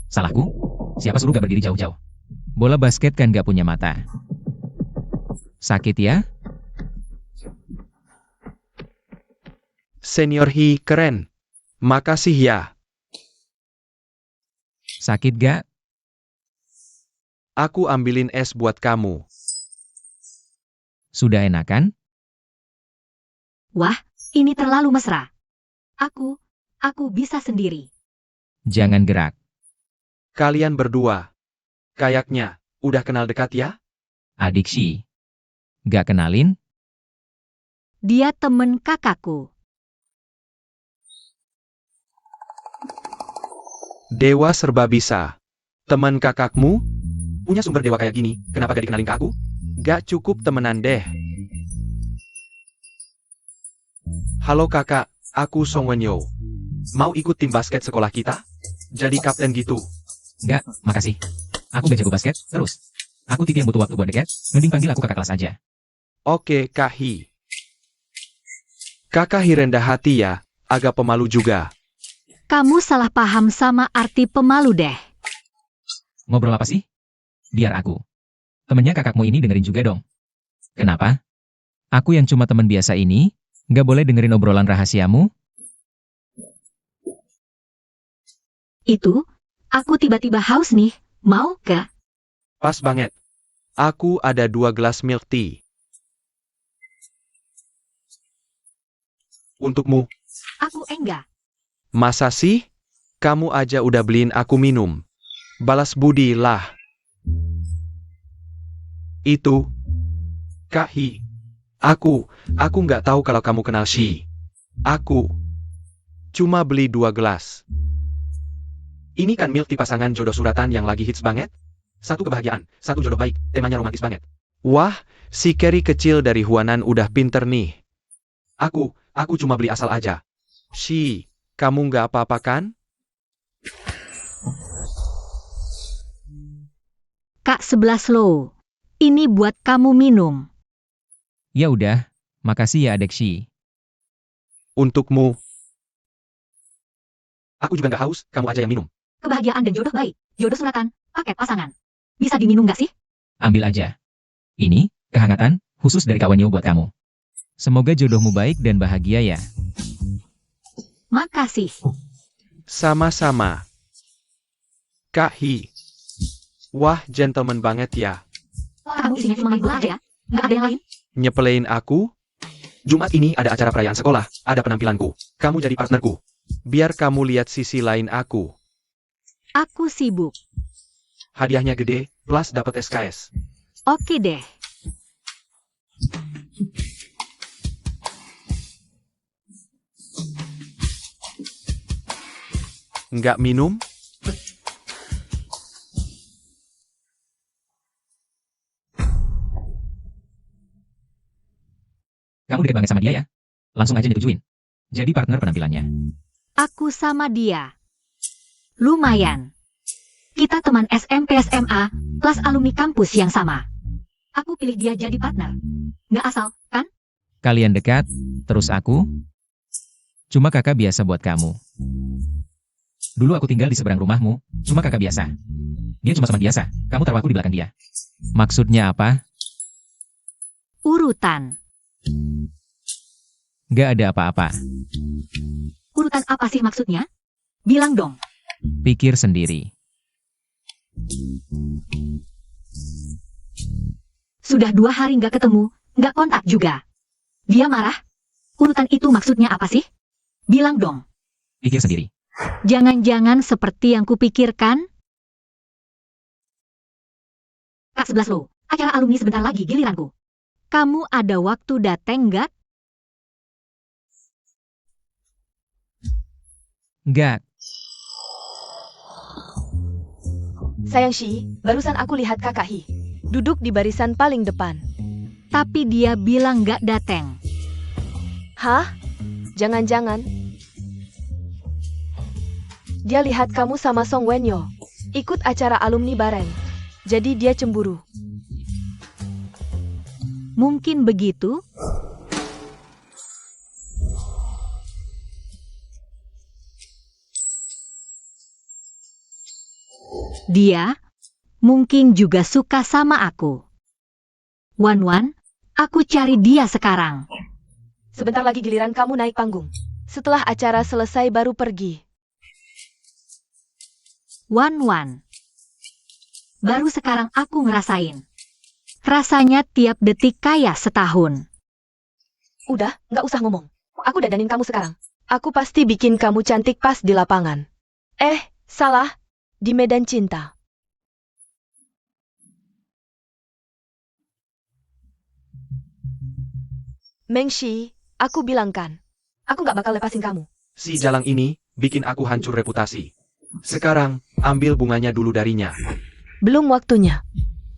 Salahku? Siapa suruh gak berdiri jauh-jauh? Bola basket kan gak punya mata. Sakit ya? Senior Hi keren. Makasih ya. Sakit gak? Aku ambilin es buat kamu. Sudah enakan? Wah, ini terlalu mesra. Aku bisa sendiri. Jangan gerak. Kalian berdua. Kayaknya, udah kenal dekat ya? Adik Shi. Gak kenalin? Dia temen kakakku. Dewa serba bisa. Teman kakakmu? Punya sumber dewa kayak gini, kenapa gak dikenalin ke aku? Gak cukup temenan deh. Halo kakak, aku Song Wenyo. Mau ikut tim basket sekolah kita? Jadi kapten gitu. Gak, makasih. Aku gak jago basket, terus. Aku tipe yang butuh waktu buat deket, mending panggil aku kakak kelas aja. Oke, Kak Hi. Kakak Hi rendah hati ya, agak pemalu juga. Kamu salah paham sama arti pemalu deh. Ngobrol apa sih? Biar aku. Temennya kakakmu ini dengerin juga dong. Kenapa? Aku yang cuma teman biasa ini, gak boleh dengerin obrolan rahasiamu? Itu, aku tiba-tiba haus nih. Mau gak? Pas banget. Aku ada 2 gelas milk tea. Untukmu. Aku enggak. Masa sih? Kamu aja udah beliin aku minum. Balas budi lah. Itu. Kak Hi. Aku nggak tahu kalau kamu kenal Shi. Aku cuma beli 2 gelas. Ini kan milk tea pasangan jodoh suratan yang lagi hits banget. Satu kebahagiaan, satu jodoh baik, temanya romantis banget. Wah, si Kerry kecil dari Huanan udah pinter nih. Aku cuma beli asal aja. Shi, kamu nggak apa-apa kan? Kak 11 Low. Ini buat kamu minum. Ya udah, makasih ya Adek Shi. Untukmu. Aku juga nggak haus, kamu aja yang minum. Kebahagiaan dan jodoh baik. Jodoh suratan, paket pasangan. Bisa diminum gak sih? Ambil aja. Ini, kehangatan, khusus dari kawannya buat kamu. Semoga jodohmu baik dan bahagia ya. Makasih. Sama-sama. Kak Hi. Wah, gentleman banget ya. Kamu isinya cuma main bola aja ya? Nggak ada yang lain? Nyepelein aku? Jumat ini ada acara perayaan sekolah, ada penampilanku. Kamu jadi partnerku. Biar kamu lihat sisi lain aku. Aku sibuk. Hadiahnya gede, plus dapat SKS. Oke deh. Nggak minum? Kamu deket banget sama dia ya? Langsung aja ditujuin. Jadi partner penampilannya. Aku sama dia. Lumayan. Kita teman SMP SMA, kelas alumni kampus yang sama. Aku pilih dia jadi partner. Nggak asal, kan? Kalian dekat, terus aku? Cuma kakak biasa buat kamu. Dulu aku tinggal di seberang rumahmu, cuma kakak biasa. Dia cuma teman biasa, kamu taruh aku di belakang dia. Maksudnya apa? Urutan. Gak ada apa-apa. Urutan apa sih maksudnya? Bilang dong. Pikir sendiri. Sudah 2 hari nggak ketemu, nggak kontak juga. Dia marah? Urutan itu maksudnya apa sih? Bilang dong. Pikir sendiri. Jangan-jangan seperti yang kupikirkan? Kak 11 lo, acara alumni sebentar lagi giliranku. Kamu ada waktu dateng nggak? Gak. Sayang Shi, barusan aku lihat kakak Hi. Duduk di barisan paling depan. Tapi dia bilang nggak dateng. Hah? Jangan-jangan. Dia lihat kamu sama Song Wenyo. Ikut acara alumni bareng. Jadi dia cemburu. Mungkin begitu? Dia mungkin juga suka sama aku. Wan, aku cari dia sekarang. Sebentar lagi giliran kamu naik panggung. Setelah acara selesai baru pergi. Wan, baru sekarang aku ngerasain. Rasanya tiap detik kayak setahun. Udah, nggak usah ngomong. Aku dadanin kamu sekarang. Aku pasti bikin kamu cantik pas di lapangan. Salah. Di medan cinta. Mengshi, aku bilang kan. Aku nggak bakal lepasin kamu. Si Jalang ini bikin aku hancur reputasi. Sekarang, ambil bunganya dulu darinya. Belum waktunya.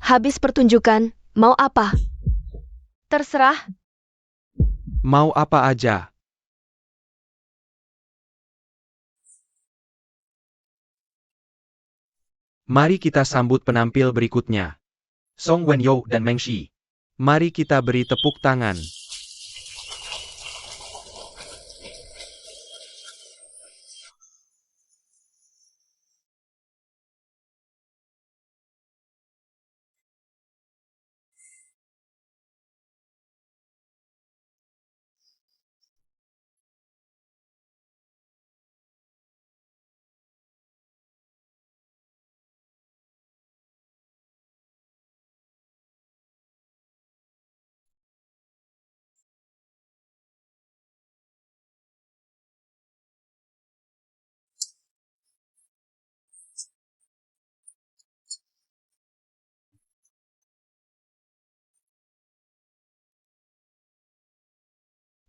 Habis pertunjukan, mau apa? Terserah. Mau apa aja. Mari kita sambut penampil berikutnya. Song Wenyo dan Meng Shi. Mari kita beri tepuk tangan.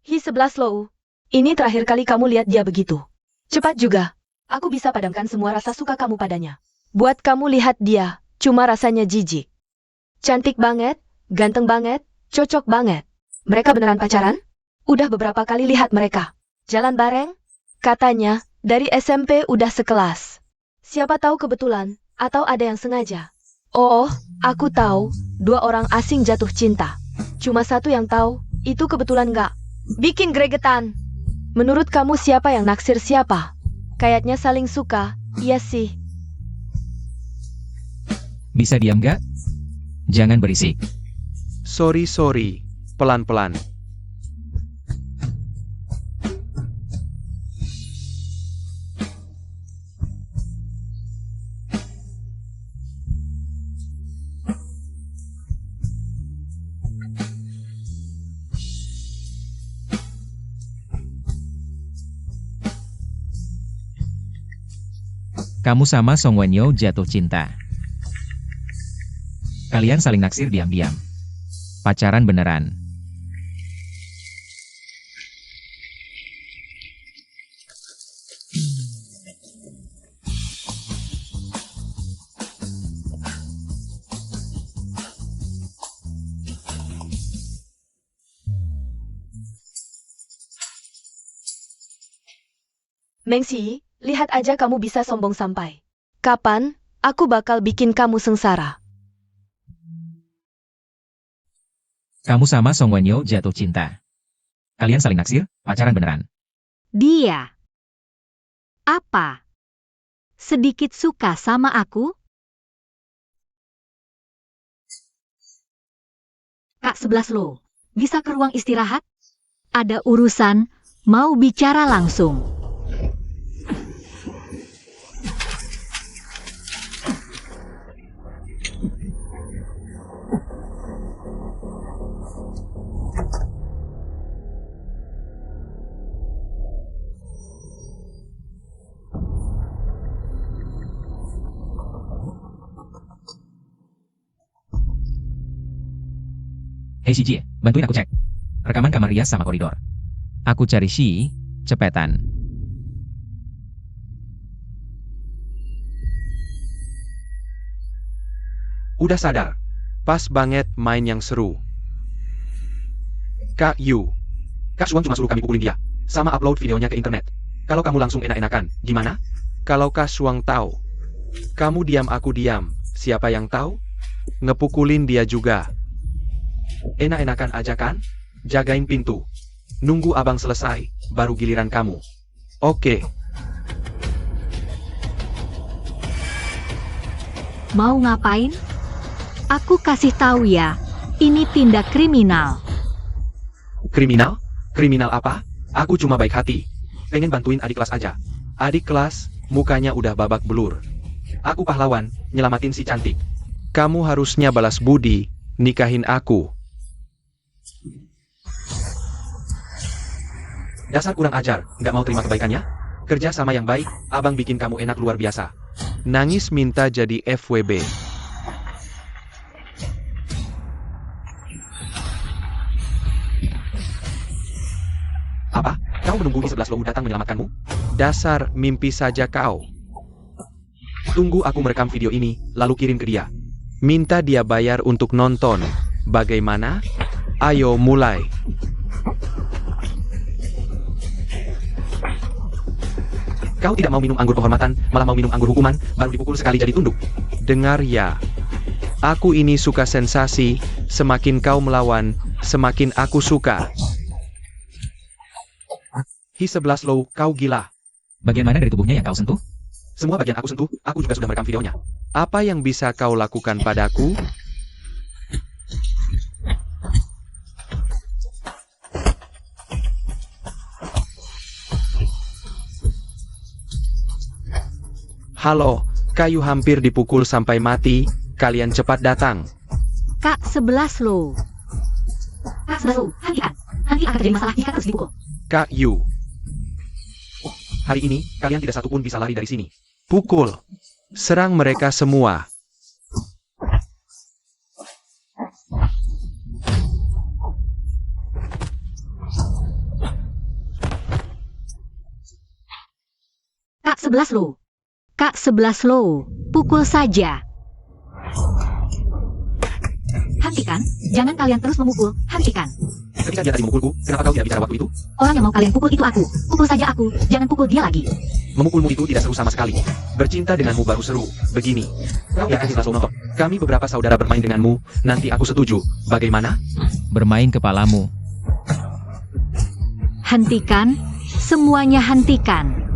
Hi 11 Low. Ini terakhir kali kamu lihat dia begitu. Cepat juga. Aku bisa padamkan semua rasa suka kamu padanya. Buat kamu lihat dia, cuma rasanya jijik. Cantik banget, ganteng banget, cocok banget. Mereka beneran pacaran? Udah beberapa kali lihat mereka. Jalan bareng? Katanya, dari SMP udah sekelas. Siapa tahu kebetulan, atau ada yang sengaja. Oh, aku tahu, 2 orang asing jatuh cinta. Cuma satu yang tahu, itu kebetulan nggak. Bikin gregetan. Menurut kamu siapa yang naksir siapa? Kayaknya saling suka, iya sih. Bisa diam gak? Jangan berisik. Sorry. Pelan-pelan. Kamu sama Song Wenyo jatuh cinta. Kalian saling naksir diam-diam. Pacaran beneran. Mengxi, lihat aja kamu bisa sombong sampai. Kapan, aku bakal bikin kamu sengsara. Kamu sama Song Wenyo jatuh cinta. Kalian saling naksir, pacaran beneran. Dia. Apa? Sedikit suka sama aku? Kak 11 Lo, bisa ke ruang istirahat? Ada urusan, mau bicara langsung. Hei Shiji, bantuin aku cek rekaman kamar rias sama koridor. Aku cari Shi, cepetan. Udah sadar. Pas banget main yang seru. Kak Yu. Kak Shuang cuma suruh kami pukulin dia. Sama upload videonya ke internet. Kalau kamu langsung enak-enakan, gimana? Kalau Kak Shuang tahu. Kamu diam aku diam. Siapa yang tahu? Ngepukulin dia juga. Enak-enakan aja kan? Jagain pintu. Nunggu abang selesai, baru giliran kamu. Oke. Mau ngapain? Aku kasih tahu ya, ini tindak kriminal. Kriminal? Kriminal apa? Aku cuma baik hati. Pengen bantuin adik kelas aja. Adik kelas, mukanya udah babak belur. Aku pahlawan, nyelamatin si cantik. Kamu harusnya balas budi, nikahin aku. Dasar kurang ajar, nggak mau terima kebaikannya? Kerja sama yang baik, abang bikin kamu enak luar biasa. Nangis minta jadi FWB. Apa? Kau menunggu I-11 Lou datang menyelamatkanmu? Dasar mimpi saja kau. Tunggu aku merekam video ini, lalu kirim ke dia. Minta dia bayar untuk nonton. Bagaimana? Ayo mulai. Kau tidak mau minum anggur kehormatan, malah mau minum anggur hukuman, baru dipukul sekali jadi tunduk. Dengar ya. Aku ini suka sensasi, semakin kau melawan, semakin aku suka. I-11 Lou, kau gila. Bagian mana dari tubuhnya yang kau sentuh? Semua bagian aku sentuh, aku juga sudah merekam videonya. Apa yang bisa kau lakukan padaku? Halo, kayu hampir dipukul sampai mati, kalian cepat datang. Kak 11 Lo. Kak 11 Lo, hentikan. Nanti akan terjadi masalah jika terus dipukul. Kak Yu. Hari ini, kalian tidak satu pun bisa lari dari sini. Pukul. Serang mereka semua. Kak 11 Lo. Kak 11 Lo, pukul saja. Hentikan, jangan kalian terus memukul, hentikan. Ketika dia tadi memukulku, kenapa kau tidak bicara waktu itu? Orang yang mau kalian pukul itu aku. Pukul saja aku, jangan pukul dia lagi. Memukulmu itu tidak seru sama sekali. Bercinta denganmu baru seru. Begini. Kau yakin selalu nonton? Kami beberapa saudara bermain denganmu, nanti aku setuju. Bagaimana? Bermain kepalamu. Hentikan, semuanya hentikan.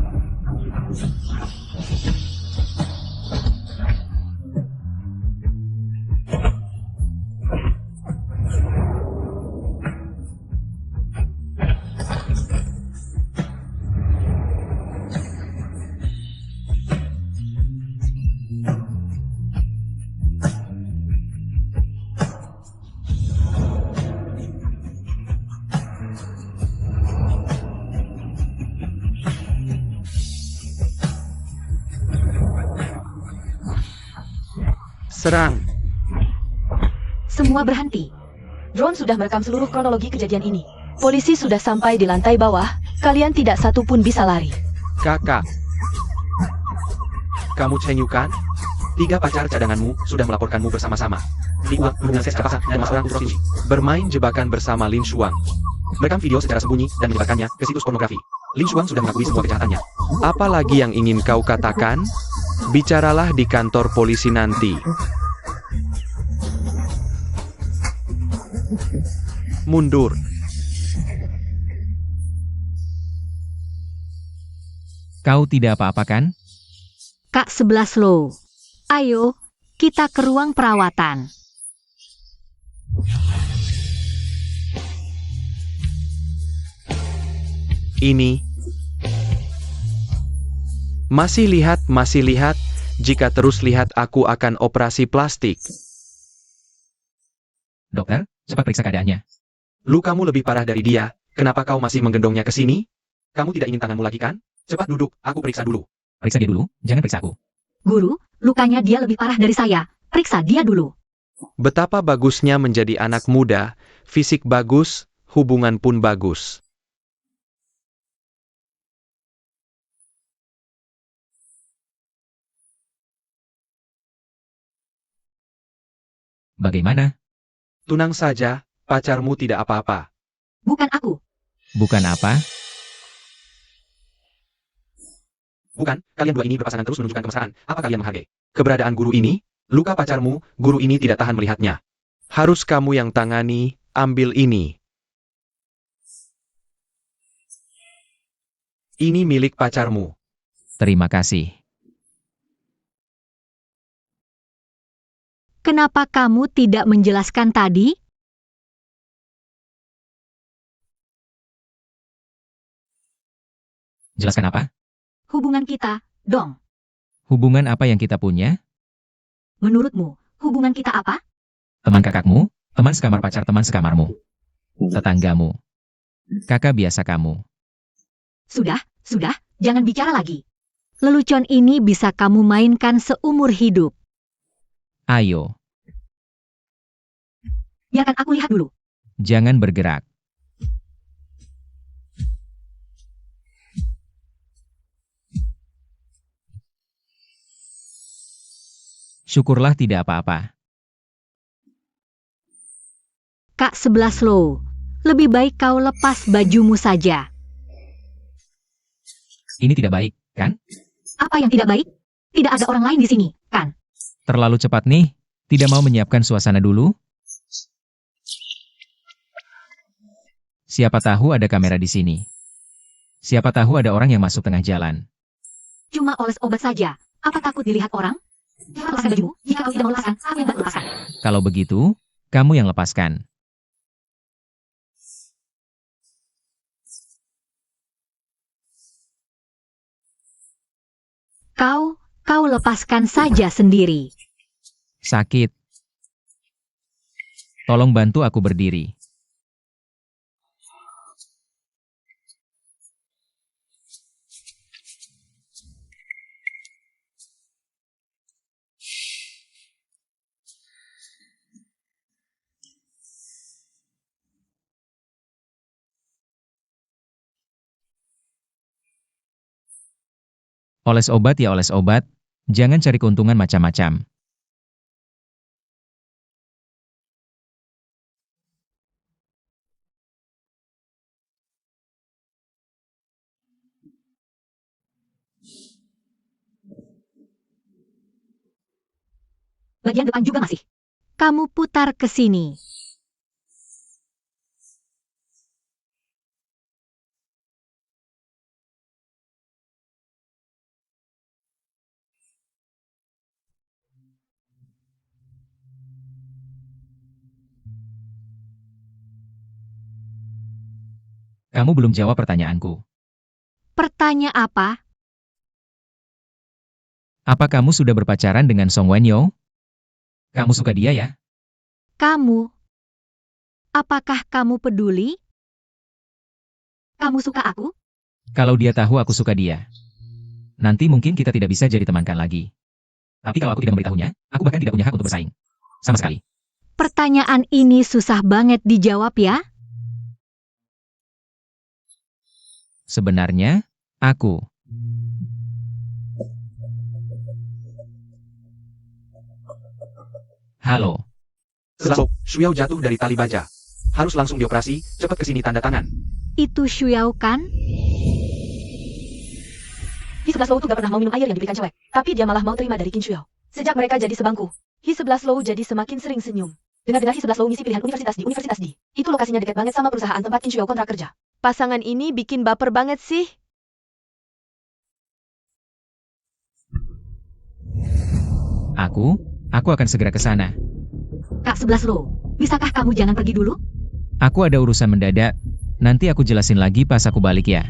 Serang. Semua berhenti. Drone sudah merekam seluruh kronologi kejadian ini. Polisi sudah sampai di lantai bawah. Kalian tidak satu pun bisa lari. Kakak. Kamu Cheng Yu kan? 3 pacar cadanganmu sudah melaporkanmu bersama-sama. Liwat hubungan seks paksa dan seorang prostitusi. Bermain jebakan bersama Lin Shuang. Merekam video secara sembunyi dan menyebarkannya ke situs pornografi. Lin Shuang sudah mengakui semua kejahatannya. Apa lagi yang ingin kau katakan? Bicaralah di kantor polisi nanti. Mundur. Kau tidak apa-apa kan? Kak 11 Low. Ayo, kita ke ruang perawatan. Ini. Masih lihat. Jika terus lihat aku akan operasi plastik. Dokter, cepat periksa keadaannya. Lukamu lebih parah dari dia. Kenapa kau masih menggendongnya ke sini? Kamu tidak ingin tanganmu lagi kan? Cepat duduk, aku periksa dulu. Periksa dia dulu, jangan periksa aku. Guru, lukanya dia lebih parah dari saya. Periksa dia dulu. Betapa bagusnya menjadi anak muda, fisik bagus, hubungan pun bagus. Bagaimana? Tunang saja, pacarmu tidak apa-apa. Bukan aku. Bukan apa? Bukan, kalian dua ini berpasangan terus menunjukkan kemesraan. Apa kalian menghargai keberadaan guru ini? Luka pacarmu, guru ini tidak tahan melihatnya. Harus kamu yang tangani, ambil ini. Ini milik pacarmu. Terima kasih. Kenapa kamu tidak menjelaskan tadi? Jelaskan apa? Hubungan kita, dong. Hubungan apa yang kita punya? Menurutmu, hubungan kita apa? Teman kakakmu, teman sekamar pacar teman sekamarmu. Tetanggamu. Kakak biasa kamu. Sudah, jangan bicara lagi. Lelucon ini bisa kamu mainkan seumur hidup. Ayo, Biarkan aku lihat dulu. jangan bergerak. Syukurlah tidak apa-apa. Kak 11 Low, lebih baik kau lepas bajumu saja. Ini tidak baik, kan? Apa yang tidak baik? Tidak ada orang lain di sini, kan? Terlalu cepat nih. Tidak mau menyiapkan suasana dulu? Siapa tahu ada kamera di sini. Siapa tahu ada orang yang masuk tengah jalan. Cuma oles obat saja. Apa takut dilihat orang? Lepaskan bajumu. Jika kau tidak mau lepaskan, aku yang bantu lepaskan. Kalau begitu, kamu yang lepaskan. Kau lepaskan saja sendiri. Sakit. Tolong bantu aku berdiri. Oles obat ya oles obat, jangan cari keuntungan macam-macam. Bagian depan juga masih. Kamu putar ke sini. Kamu belum jawab pertanyaanku. Pertanyaan apa? Apa kamu sudah berpacaran dengan Song Wenyo? Kamu suka dia ya? Kamu. Apakah kamu peduli? Kamu suka aku? Kalau dia tahu aku suka dia. Nanti mungkin kita tidak bisa jadi temankan lagi. Tapi kalau aku tidak memberitahunya, aku bahkan tidak punya hak untuk bersaing. Sama sekali. Pertanyaan ini susah banget dijawab ya. Sebenarnya, aku. Halo. 11 Low, Shuyao jatuh dari tali baja. Harus langsung dioperasi, cepat kesini tanda tangan. Itu Xiao kan? Hi-11 Low tuh gak pernah mau minum air yang diberikan cewek, tapi dia malah mau terima dari Qin Shuyo. Sejak mereka jadi sebangku, Hi-11 Low jadi semakin sering senyum. Dengar-dengar Hi-11 Low ngisi pilihan Universitas di. Itu lokasinya dekat banget sama perusahaan tempat Qin Shuyo kontrak kerja. Pasangan ini bikin baper banget sih. Aku akan segera ke sana. Kak 11 Low, bisakah kamu jangan pergi dulu? Aku ada urusan mendadak. Nanti aku jelasin lagi pas aku balik ya.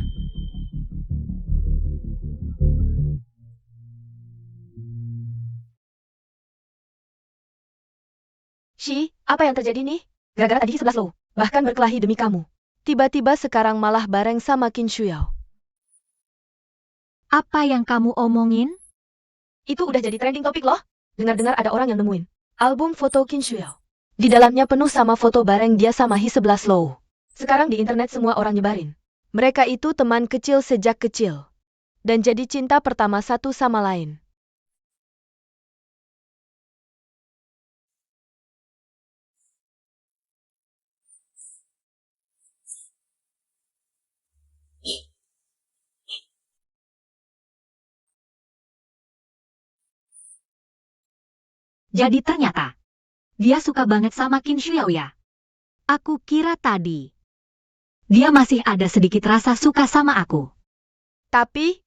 Shi, apa yang terjadi nih? Gara-gara tadi Hi-11 Low, bahkan berkelahi demi kamu. Tiba-tiba sekarang malah bareng sama Qin Shuyo. Apa yang kamu omongin? Itu udah jadi trending topik loh. Dengar-dengar ada orang yang nemuin album foto Qin Shuyo. Di dalamnya penuh sama foto bareng dia sama Hi-11 Low. Sekarang di internet semua orang nyebarin. Mereka itu teman kecil sejak kecil. Dan jadi cinta pertama satu sama lain. Jadi ternyata, dia suka banget sama Qin Shuyo ya? Aku kira tadi, dia masih ada sedikit rasa suka sama aku. Tapi,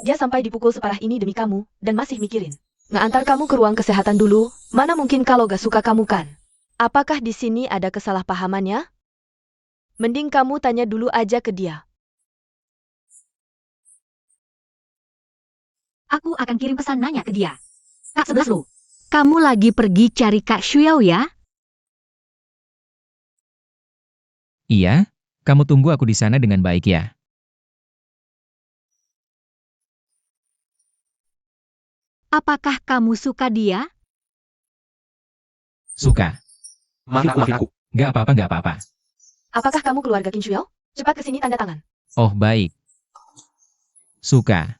dia sampai dipukul separah ini demi kamu, dan masih mikirin. Ngantar kamu ke ruang kesehatan dulu, mana mungkin kalau gak suka kamu kan? Apakah di sini ada kesalahpahamannya? Mending kamu tanya dulu aja ke dia. Aku akan kirim pesan nanya ke dia. Kak 11 Low, kamu lagi pergi cari Kak Shuyo ya? Iya, kamu tunggu aku di sana dengan baik ya. Apakah kamu suka dia? Suka. Maafin aku. Gak apa-apa, gak apa-apa. Apakah kamu keluarga Qin Shuyo? Cepat kesini tanda tangan. Oh, baik. Suka.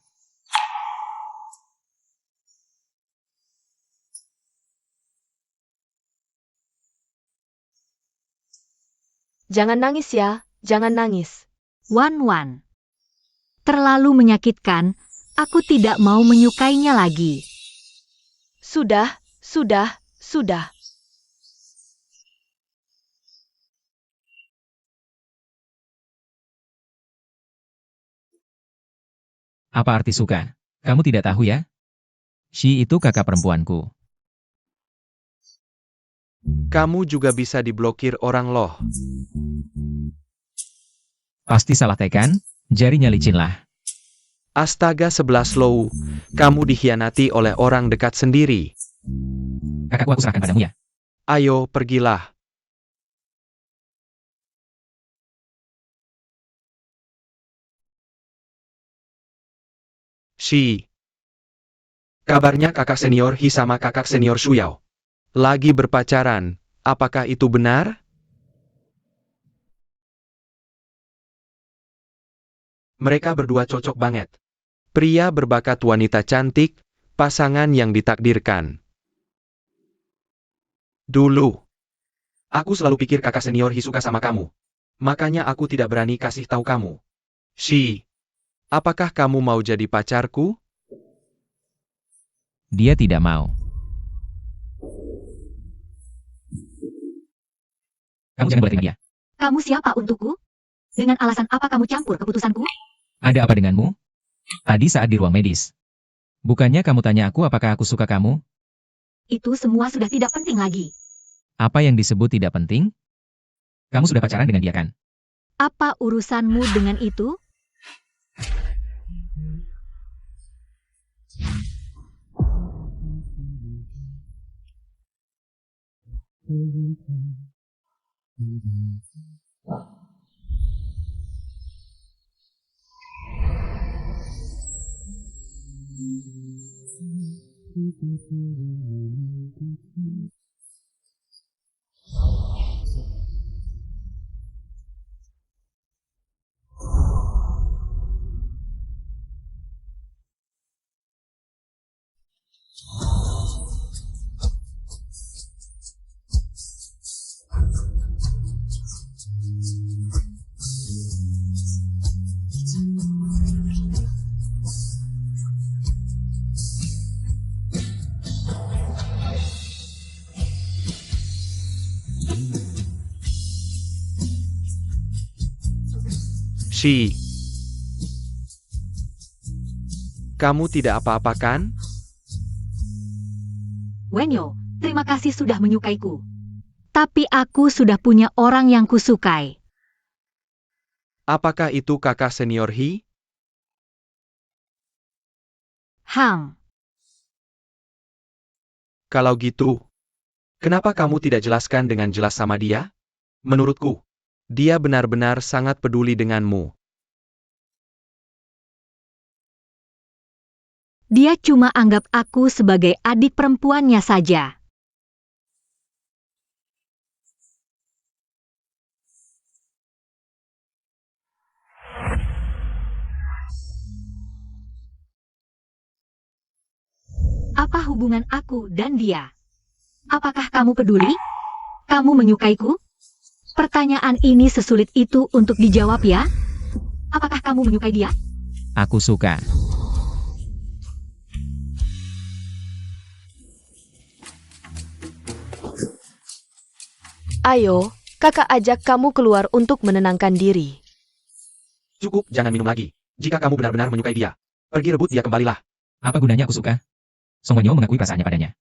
Jangan nangis ya, jangan nangis. Wan. Terlalu menyakitkan, aku tidak mau menyukainya lagi. Sudah. Apa arti suka? Kamu tidak tahu ya? Shi itu kakak perempuanku. Kamu juga bisa diblokir orang loh. Pasti salah tekan, jarinya licin lah. Astaga 11 Low, kamu dikhianati oleh orang dekat sendiri. Kakakku aku serahkan padamu ya. Ayo, pergilah. Shi. Kabarnya kakak senior Hi sama kakak senior Shuyao lagi berpacaran. Apakah itu benar? Mereka berdua cocok banget. Pria berbakat wanita cantik, pasangan yang ditakdirkan. Dulu, aku selalu pikir kakak senior Hi suka sama kamu. Makanya aku tidak berani kasih tahu kamu. Shi, apakah kamu mau jadi pacarku? Dia tidak mau. Kamu jangan boleh terima dia. Kamu siapa untukku? Dengan alasan apa kamu campur keputusanku? Ada apa denganmu? Tadi saat di ruang medis. Bukannya kamu tanya aku apakah aku suka kamu? Itu semua sudah tidak penting lagi. Apa yang disebut tidak penting? Kamu sudah pacaran dengan dia kan? Apa urusanmu dengan itu? Shi. Kamu tidak apa-apa kan? Wenyo, terima kasih sudah menyukaiku. Tapi aku sudah punya orang yang kusukai. Apakah itu kakak senior Hi? Hang, Kalau gitu, kenapa kamu tidak jelaskan dengan jelas sama dia? Menurutku, dia benar-benar sangat peduli denganmu. dia cuma anggap aku sebagai adik perempuannya saja. Apa hubungan aku dan dia? Apakah kamu peduli? Kamu menyukaiku? Pertanyaan ini sesulit itu untuk dijawab ya? Apakah kamu menyukai dia? Aku suka. Ayo, kakak ajak kamu keluar untuk menenangkan diri. Cukup, jangan minum lagi. Jika kamu benar-benar menyukai dia, pergi rebut dia kembalilah. Apa gunanya aku suka? Song Wenyo mengakui perasaannya padanya.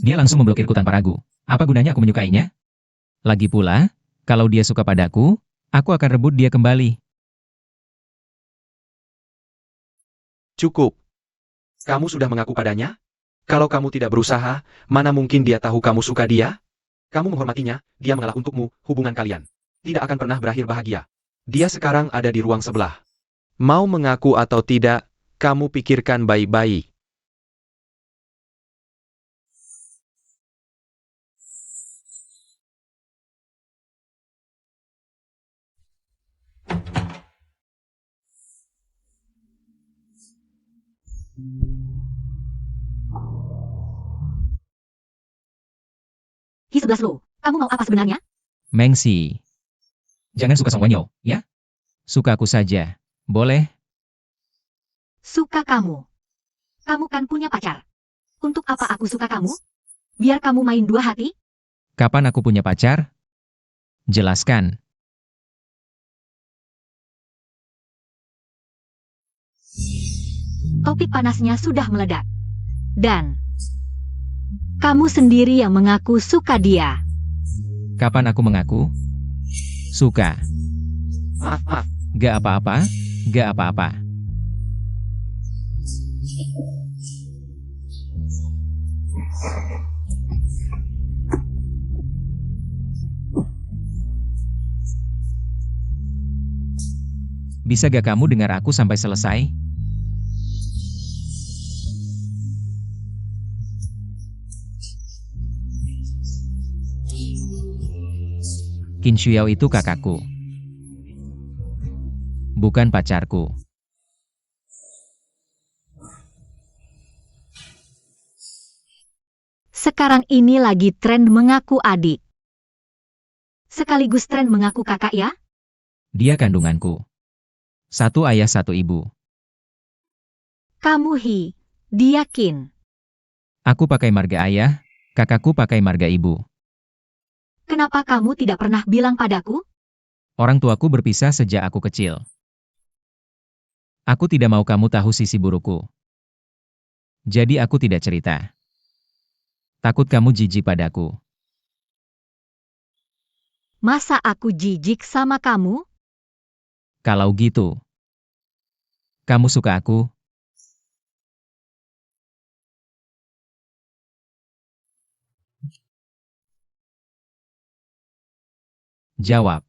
Dia langsung memblokirku tanpa ragu. Apa gunanya aku menyukainya? Lagi pula, kalau dia suka padaku, aku akan rebut dia kembali. Cukup. Kamu sudah mengaku padanya? Kalau kamu tidak berusaha, mana mungkin dia tahu kamu suka dia? Kamu menghormatinya, dia mengalah untukmu, hubungan kalian tidak akan pernah berakhir bahagia. Dia sekarang ada di ruang sebelah. Mau mengaku atau tidak, kamu pikirkan baik-baik. Hi 11 lo, kamu mau apa sebenarnya? Mengsi. Jangan suka Song Wenyo, ya? Suka aku saja. Boleh? Suka kamu. Kamu kan punya pacar. Untuk apa aku suka kamu? Biar kamu main dua hati? Kapan aku punya pacar? Jelaskan. Topik panasnya sudah meledak. Dan kamu sendiri yang mengaku suka dia. Kapan aku mengaku? Suka. Maaf. Gak apa-apa, gak apa-apa. Bisa gak kamu dengar aku sampai selesai? Qin Xiao itu kakakku. Bukan pacarku. Sekarang ini lagi tren mengaku adik. Sekaligus tren mengaku kakak ya? Dia kandunganku. Satu ayah satu ibu. Kamu Hi, dia Qin. Aku pakai marga ayah, kakakku pakai marga ibu. Kenapa kamu tidak pernah bilang padaku? Orang tuaku berpisah sejak aku kecil. Aku tidak mau kamu tahu sisi burukku. Jadi aku tidak cerita. Takut kamu jijik padaku. Masa aku jijik sama kamu? Kalau gitu, kamu suka aku? Jawab.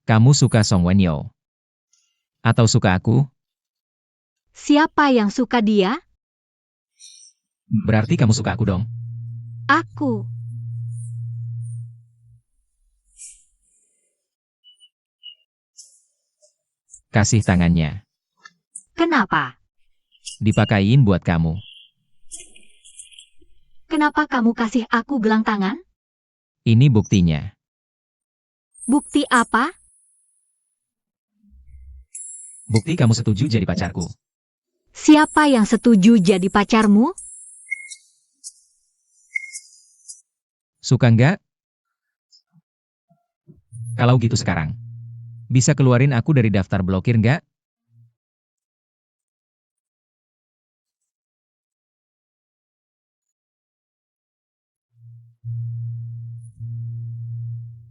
Kamu suka Song Wenyo? Atau suka aku? Siapa yang suka dia? Berarti kamu suka aku dong. Aku. Kasih tangannya. Kenapa? Dipakain buat kamu. Kenapa kamu kasih aku gelang tangan? Ini buktinya. Bukti apa? Bukti kamu setuju jadi pacarku. Siapa yang setuju jadi pacarmu? Suka nggak? Kalau gitu sekarang. Bisa keluarin aku dari daftar blokir nggak?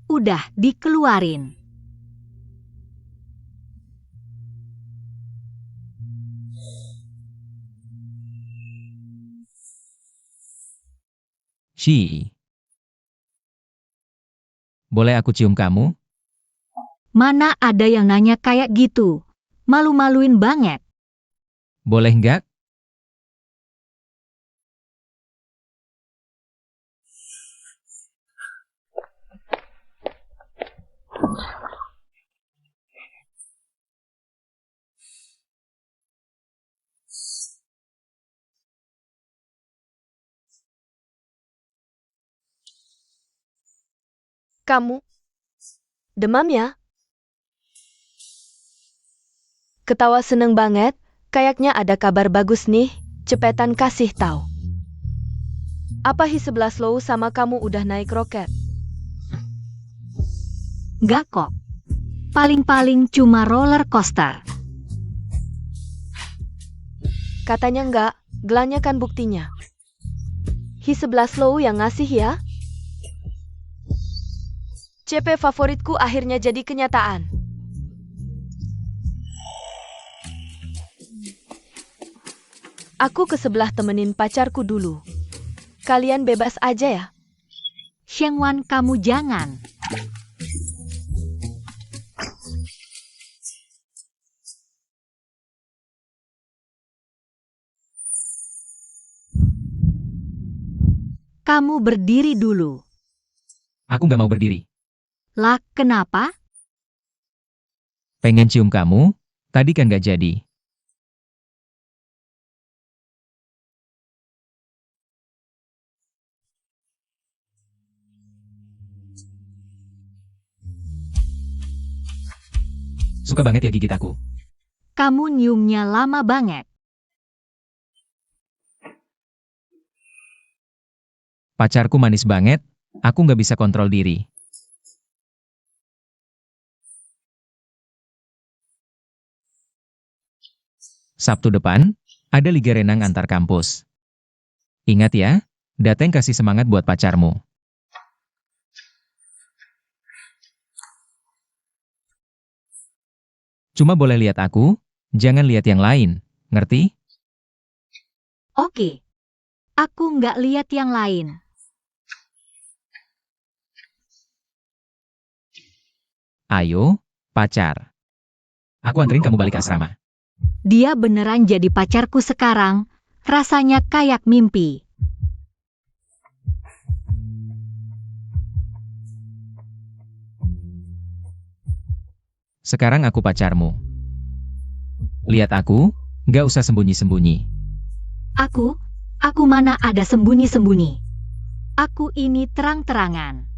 Udah dikeluarin. Shi. Boleh aku cium kamu? Mana ada yang nanya kayak gitu? Malu-maluin banget. Boleh nggak? Kamu demam ya? Ketawa seneng banget, kayaknya ada kabar bagus nih, cepetan kasih tahu. Apa Hi-11 Low sama kamu udah naik roket? Nggak kok. Paling-paling cuma roller coaster. Katanya enggak, gelangnya kan buktinya. Hi-11 Low yang ngasih ya? CP favoritku akhirnya jadi kenyataan. Aku ke sebelah temenin pacarku dulu. Kalian bebas aja ya. Shengwan, kamu jangan. Kamu berdiri dulu. Aku nggak mau berdiri. Lah, kenapa? Pengen cium kamu? Tadi kan nggak jadi. Suka banget ya gigit aku. Kamu nyiumnya lama banget. Pacarku manis banget, aku nggak bisa kontrol diri. Sabtu depan, ada liga renang antar kampus. Ingat ya, dateng kasih semangat buat pacarmu. Cuma boleh lihat aku, jangan lihat yang lain, ngerti? Oke. Aku nggak lihat yang lain. Ayo, pacar. Aku anterin kamu balik ke asrama. Dia beneran jadi pacarku sekarang. Rasanya kayak mimpi. Sekarang aku pacarmu. Lihat aku, nggak usah sembunyi-sembunyi. Aku mana ada sembunyi-sembunyi. Aku ini terang-terangan.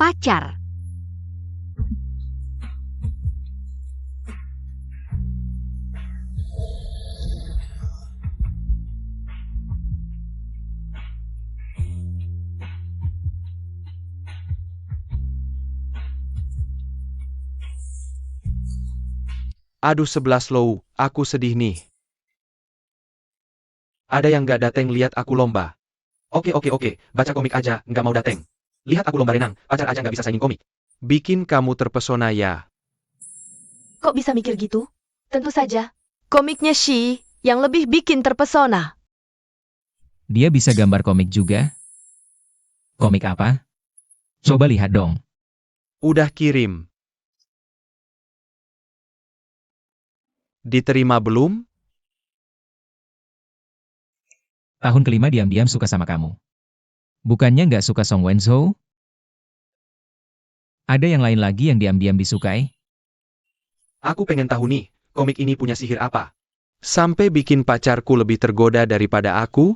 Pacar. Aduh 11 Low, aku sedih nih. Ada yang nggak dateng lihat aku lomba. Oke, baca komik aja, nggak mau dateng. Lihat aku lomba renang, pacar aja nggak bisa saingin komik. Bikin kamu terpesona ya. Kok bisa mikir gitu? Tentu saja. Komiknya Shi yang lebih bikin terpesona. Dia bisa gambar komik juga. Komik apa? Coba lihat dong. Udah kirim. Diterima belum? Tahun kelima diam-diam suka sama kamu. Bukannya nggak suka Song Wenzhou? Ada yang lain lagi yang diam-diam disukai? Aku pengen tahu nih, komik ini punya sihir apa? Sampai bikin pacarku lebih tergoda daripada aku?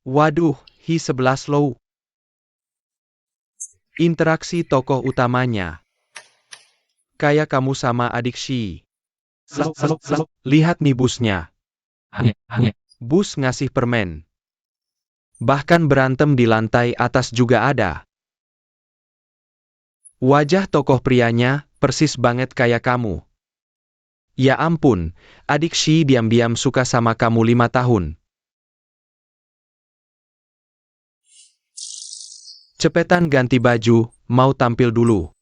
Waduh, Hi-11 Low. Interaksi tokoh utamanya. Kayak kamu sama adik Shi. Lihat nih busnya. Bus ngasih permen. Bahkan berantem di lantai atas juga ada. Wajah tokoh prianya persis banget kayak kamu. Ya ampun, adik Shi diam-diam suka sama kamu 5 tahun. Cepetan ganti baju, mau tampil dulu.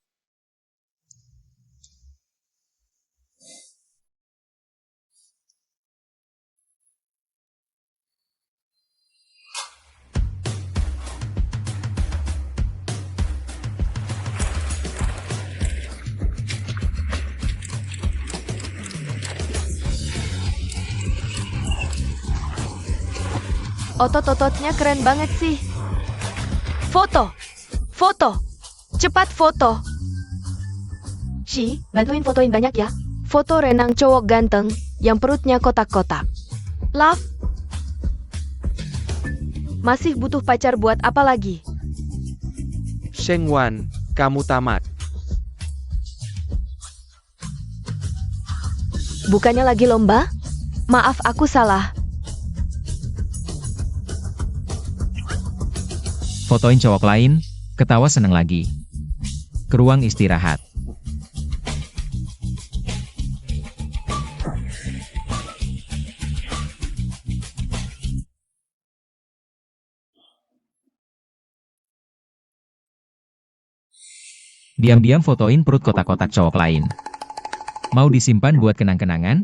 Otot-ototnya keren banget sih. Foto! Foto! Cepat foto! Shi, bantuin fotoin banyak ya. Foto renang cowok ganteng, yang perutnya kotak-kotak. Love! Masih butuh pacar buat apa lagi? Sheng Wan, kamu tamat. Bukannya lagi lomba? Maaf aku salah. Fotoin cowok lain, ketawa seneng lagi. Ke ruang istirahat. Diam-diam fotoin perut kotak-kotak cowok lain. Mau disimpan buat kenang-kenangan?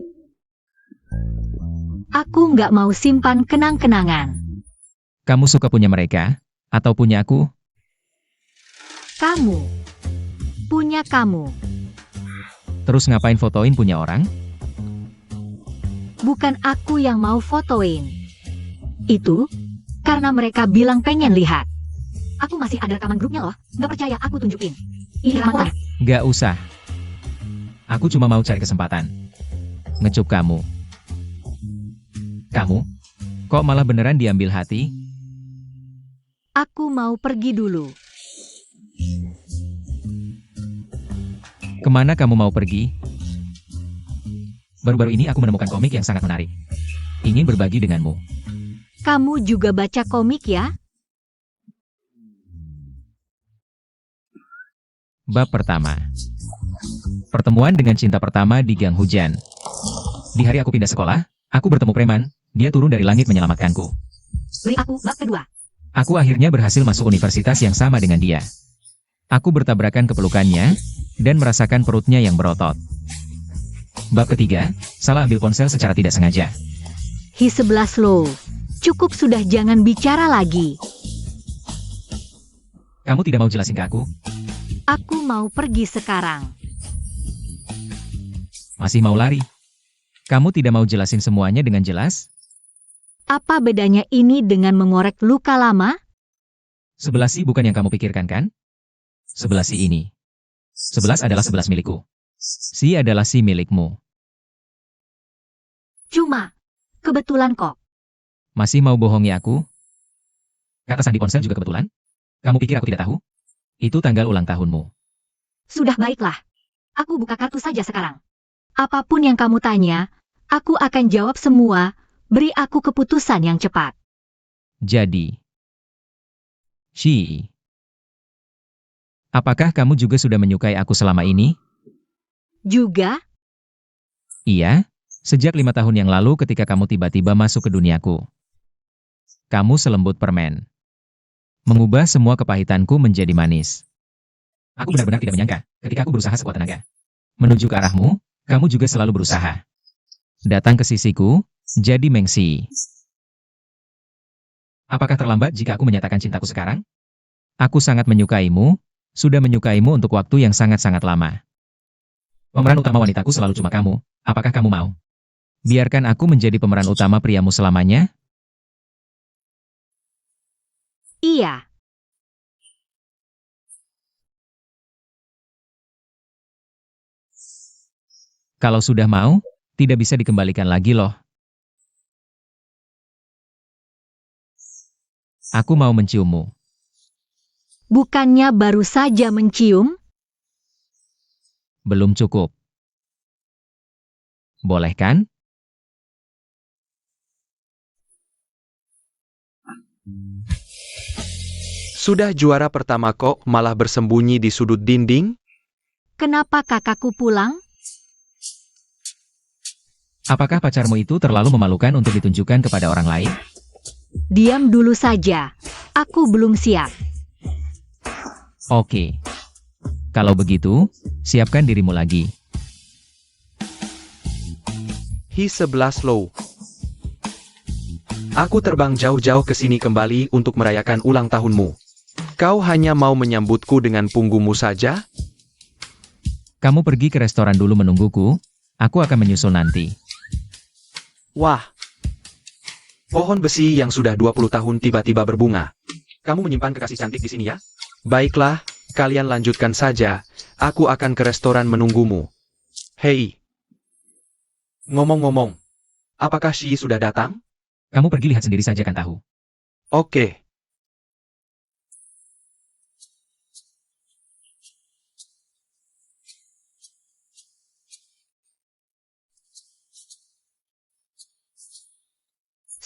Aku nggak mau simpan kenang-kenangan. Kamu suka punya mereka? Atau punya aku? Kamu. Punya kamu. Terus ngapain fotoin punya orang? Bukan aku yang mau fotoin. Itu karena mereka bilang pengen lihat. Aku masih ada rekaman grupnya loh. Nggak percaya aku tunjukin. Ini rekaman. Gak usah. Aku cuma mau cari kesempatan. Ngecup kamu. Kamu? Kok malah beneran diambil hati? Aku mau pergi dulu. Kemana kamu mau pergi? Baru-baru ini aku menemukan komik yang sangat menarik. Ingin berbagi denganmu. Kamu juga baca komik ya? Bab pertama. Pertemuan dengan cinta pertama di gang hujan. Di hari aku pindah sekolah, aku bertemu preman. Dia turun dari langit menyelamatkanku. Beri aku bab kedua. Aku akhirnya berhasil masuk universitas yang sama dengan dia. Aku bertabrakan ke pelukannya, dan merasakan perutnya yang berotot. Bab ketiga, salah ambil ponsel secara tidak sengaja. Hi-11 Low. Cukup sudah, jangan bicara lagi. Kamu tidak mau jelasin ke aku? Aku mau pergi sekarang. Masih mau lari? Kamu tidak mau jelasin semuanya dengan jelas? Apa bedanya ini dengan mengorek luka lama? Sebelah si bukan yang kamu pikirkan kan? Sebelah si ini. 11 adalah 11 milikku. Si adalah si milikmu. Cuma, kebetulan kok. Masih mau bohongi aku? Kata sandi ponsel juga kebetulan? Kamu pikir aku tidak tahu? Itu tanggal ulang tahunmu. Sudah baiklah. Aku buka kartu saja sekarang. Apapun yang kamu tanya, aku akan jawab semua. Beri aku keputusan yang cepat. Jadi, Shi, apakah kamu juga sudah menyukai aku selama ini? Juga, Iya, sejak 5 tahun yang lalu ketika kamu tiba-tiba masuk ke duniaku. Kamu selembut permen. Mengubah semua kepahitanku menjadi manis. Aku benar-benar tidak menyangka, ketika aku berusaha sekuat tenaga menuju ke arahmu, kamu juga selalu berusaha datang ke sisiku, jadi Mengsi. Apakah terlambat jika aku menyatakan cintaku sekarang? Aku sangat menyukaimu, sudah menyukaimu untuk waktu yang sangat-sangat lama. Pemeran utama wanitaku selalu cuma kamu, apakah kamu mau Biarkan aku menjadi pemeran utama priamu selamanya. Iya. Kalau sudah mau, tidak bisa dikembalikan lagi loh. Aku mau menciummu. Bukannya baru saja mencium? Belum cukup. Boleh kan? Sudah juara pertama kok malah bersembunyi di sudut dinding? Kenapa kakakku pulang? Apakah pacarmu itu terlalu memalukan untuk ditunjukkan kepada orang lain? Diam dulu saja. Aku belum siap. Oke. Kalau begitu, siapkan dirimu lagi. Hi-11 Low. Aku terbang jauh-jauh ke sini kembali untuk merayakan ulang tahunmu. Kau hanya mau menyambutku dengan punggungmu saja? Kamu pergi ke restoran dulu menungguku, aku akan menyusul nanti. Wah. Pohon besi yang sudah 20 tahun tiba-tiba berbunga. Kamu menyimpan kekasih cantik di sini ya? Baiklah, kalian lanjutkan saja. Aku akan ke restoran menunggumu. Hei. Ngomong-ngomong, apakah Shi sudah datang? Kamu pergi lihat sendiri saja kan tahu. Oke.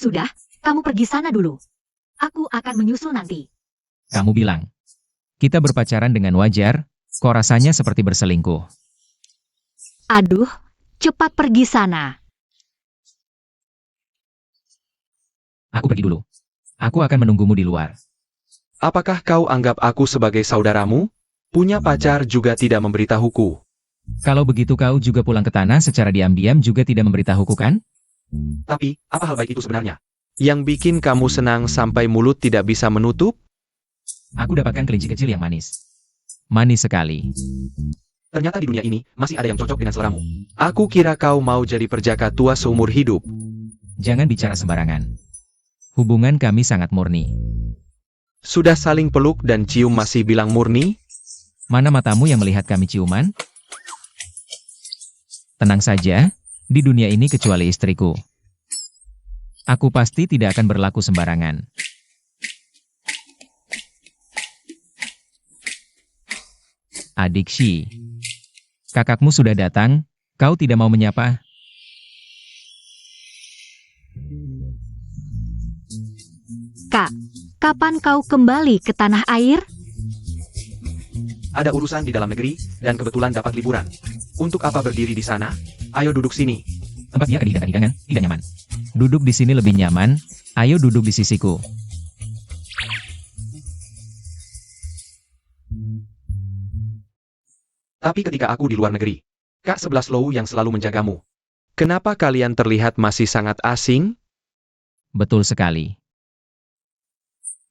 Sudah, kamu pergi sana dulu. Aku akan menyusul nanti. Kamu bilang, kita berpacaran dengan wajar, kok rasanya seperti berselingkuh. Aduh, cepat pergi sana. Aku pergi dulu. Aku akan menunggumu di luar. Apakah kau anggap aku sebagai saudaramu? Punya pacar juga tidak memberitahuku. Kalau begitu kau juga pulang ke tanah secara diam-diam juga tidak memberitahuku kan? Tapi, apa hal baik itu sebenarnya? Yang bikin kamu senang sampai mulut tidak bisa menutup? Aku dapatkan kelinci kecil yang manis. Manis sekali. Ternyata di dunia ini, masih ada yang cocok dengan seleramu. Aku kira kau mau jadi perjaka tua seumur hidup. Jangan bicara sembarangan. Hubungan kami sangat murni. Sudah saling peluk dan cium masih bilang murni? Mana matamu yang melihat kami ciuman? Tenang saja, di dunia ini kecuali istriku. Aku pasti tidak akan berlaku sembarangan. Adik Shi, kakakmu sudah datang, kau tidak mau menyapa? Kak, kapan kau kembali ke tanah air? Ada urusan di dalam negeri, dan kebetulan dapat liburan. Untuk apa berdiri di sana? Ayo duduk sini. Tempatnya kedih dan hidangan, tidak nyaman. Duduk di sini lebih nyaman, ayo duduk di sisiku. Tapi ketika aku di luar negeri, Kak 11 Low yang selalu menjagamu. Kenapa kalian terlihat masih sangat asing? Betul sekali.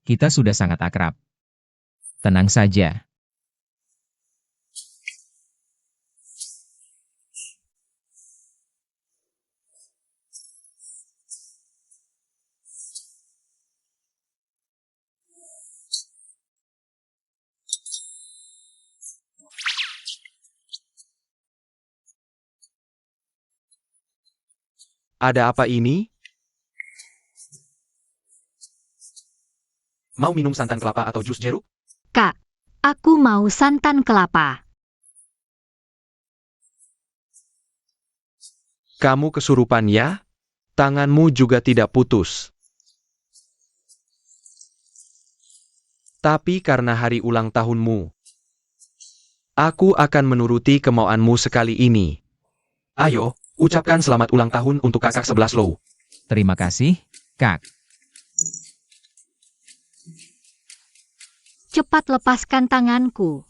Kita sudah sangat akrab. Tenang saja. Ada apa ini? Mau minum santan kelapa atau jus jeruk? Kak, aku mau santan kelapa. Kamu kesurupan ya? Tanganmu juga tidak putus. Tapi karena hari ulang tahunmu, aku akan menuruti kemauanmu sekali ini. Ayo, ucapkan selamat ulang tahun untuk kakak 11 Low. Terima kasih, Kak. Cepat lepaskan tanganku.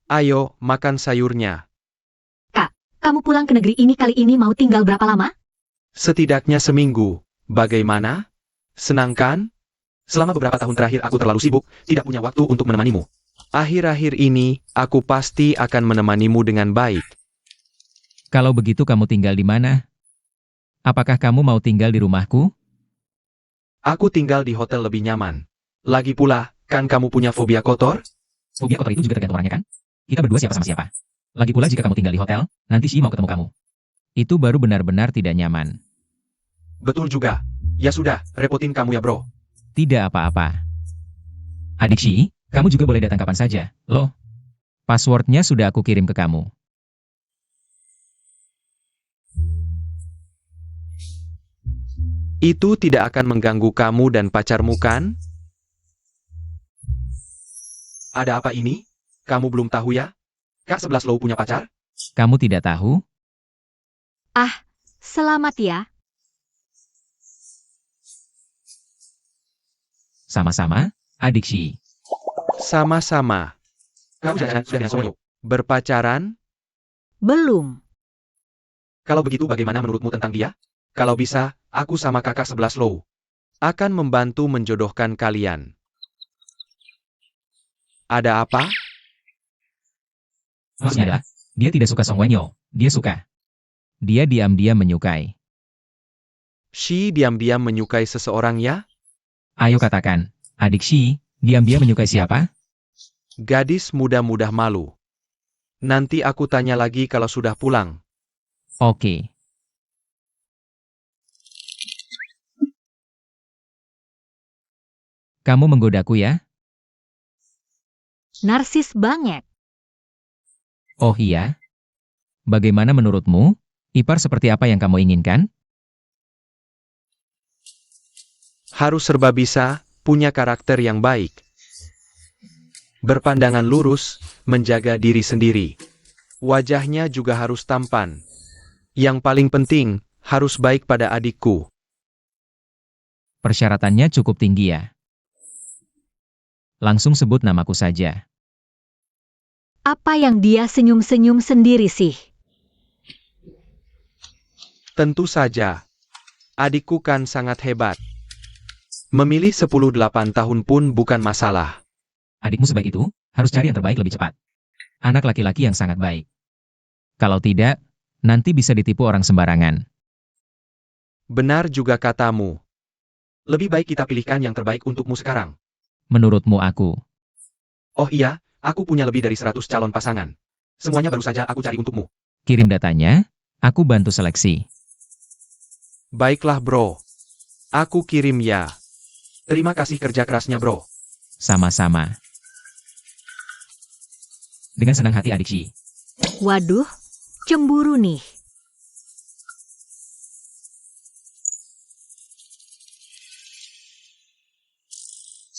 Ayo, makan sayurnya. Kak, kamu pulang ke negeri ini kali ini mau tinggal berapa lama? Setidaknya seminggu. Bagaimana? Senang kan? Selama beberapa tahun terakhir aku terlalu sibuk, tidak punya waktu untuk menemanimu. Akhir-akhir ini, aku pasti akan menemanimu dengan baik. Kalau begitu kamu tinggal di mana? Apakah kamu mau tinggal di rumahku? Aku tinggal di hotel lebih nyaman. Lagi pula, kan kamu punya fobia kotor? Fobia kotor itu juga tergantung orangnya kan? Kita berdua siapa sama siapa? Lagi pula jika kamu tinggal di hotel, nanti Shi mau ketemu kamu. Itu baru benar-benar tidak nyaman. Betul juga. Ya sudah, repotin kamu ya bro. Tidak apa-apa. Adik Shi, kamu juga boleh datang kapan saja, loh. Passwordnya sudah aku kirim ke kamu. Itu tidak akan mengganggu kamu dan pacarmu kan? Ada apa ini? Kamu belum tahu ya? Kak 11 Low punya pacar? Kamu tidak tahu? Selamat ya. Sama-sama, adik Shi. Sama-sama. Kamu jangan sudah dengan Soyo. Berpacaran? Belum. Kalau begitu bagaimana menurutmu tentang dia? Kalau bisa, aku sama kakak 11 Low akan membantu menjodohkan kalian. Ada apa? Maksudnya adalah, dia tidak suka Song Wenyo, dia suka. Dia diam-diam menyukai. Shi diam-diam menyukai seseorang ya? Ayo katakan, adik Shi, diam-diam menyukai siapa? Gadis muda-muda malu. Nanti aku tanya lagi kalau sudah pulang. Oke. Kamu menggodaku ya? Narsis banget. Oh iya? Bagaimana menurutmu? Ipar seperti apa yang kamu inginkan? Harus serba bisa, punya karakter yang baik. Berpandangan lurus, menjaga diri sendiri. Wajahnya juga harus tampan. Yang paling penting, harus baik pada adikku. Persyaratannya cukup tinggi ya. Langsung sebut namaku saja. Apa yang dia senyum-senyum sendiri sih? Tentu saja. Adikku kan sangat hebat. Memilih 10-8 tahun pun bukan masalah. Adikmu sebaik itu, harus cari yang terbaik lebih cepat. Anak laki-laki yang sangat baik. Kalau tidak, nanti bisa ditipu orang sembarangan. Benar juga katamu. Lebih baik kita pilihkan yang terbaik untukmu sekarang. Menurutmu aku. Oh iya, aku punya lebih dari 100 calon pasangan. Semuanya baru saja aku cari untukmu. Kirim datanya, aku bantu seleksi. Baiklah bro. Aku kirim ya. Terima kasih kerja kerasnya bro. Sama-sama. Dengan senang hati adik Shi. Waduh, cemburu nih.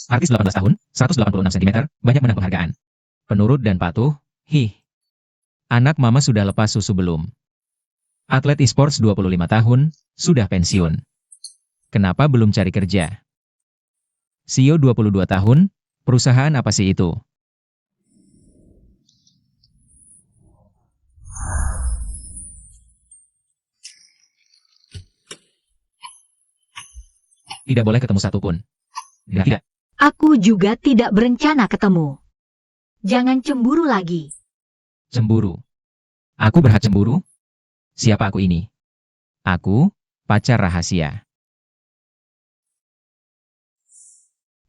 Artis 18 tahun, 186 cm, banyak menang penghargaan. Penurut dan patuh, Anak mama sudah lepas susu belum? Atlet e-sports 25 tahun, sudah pensiun. Kenapa belum cari kerja? CEO 22 tahun, perusahaan apa sih itu? Tidak boleh ketemu satupun. Tidak. Aku juga tidak berencana ketemu. Jangan cemburu lagi. Cemburu. Aku berhak cemburu? Siapa aku ini? Aku, pacar rahasia.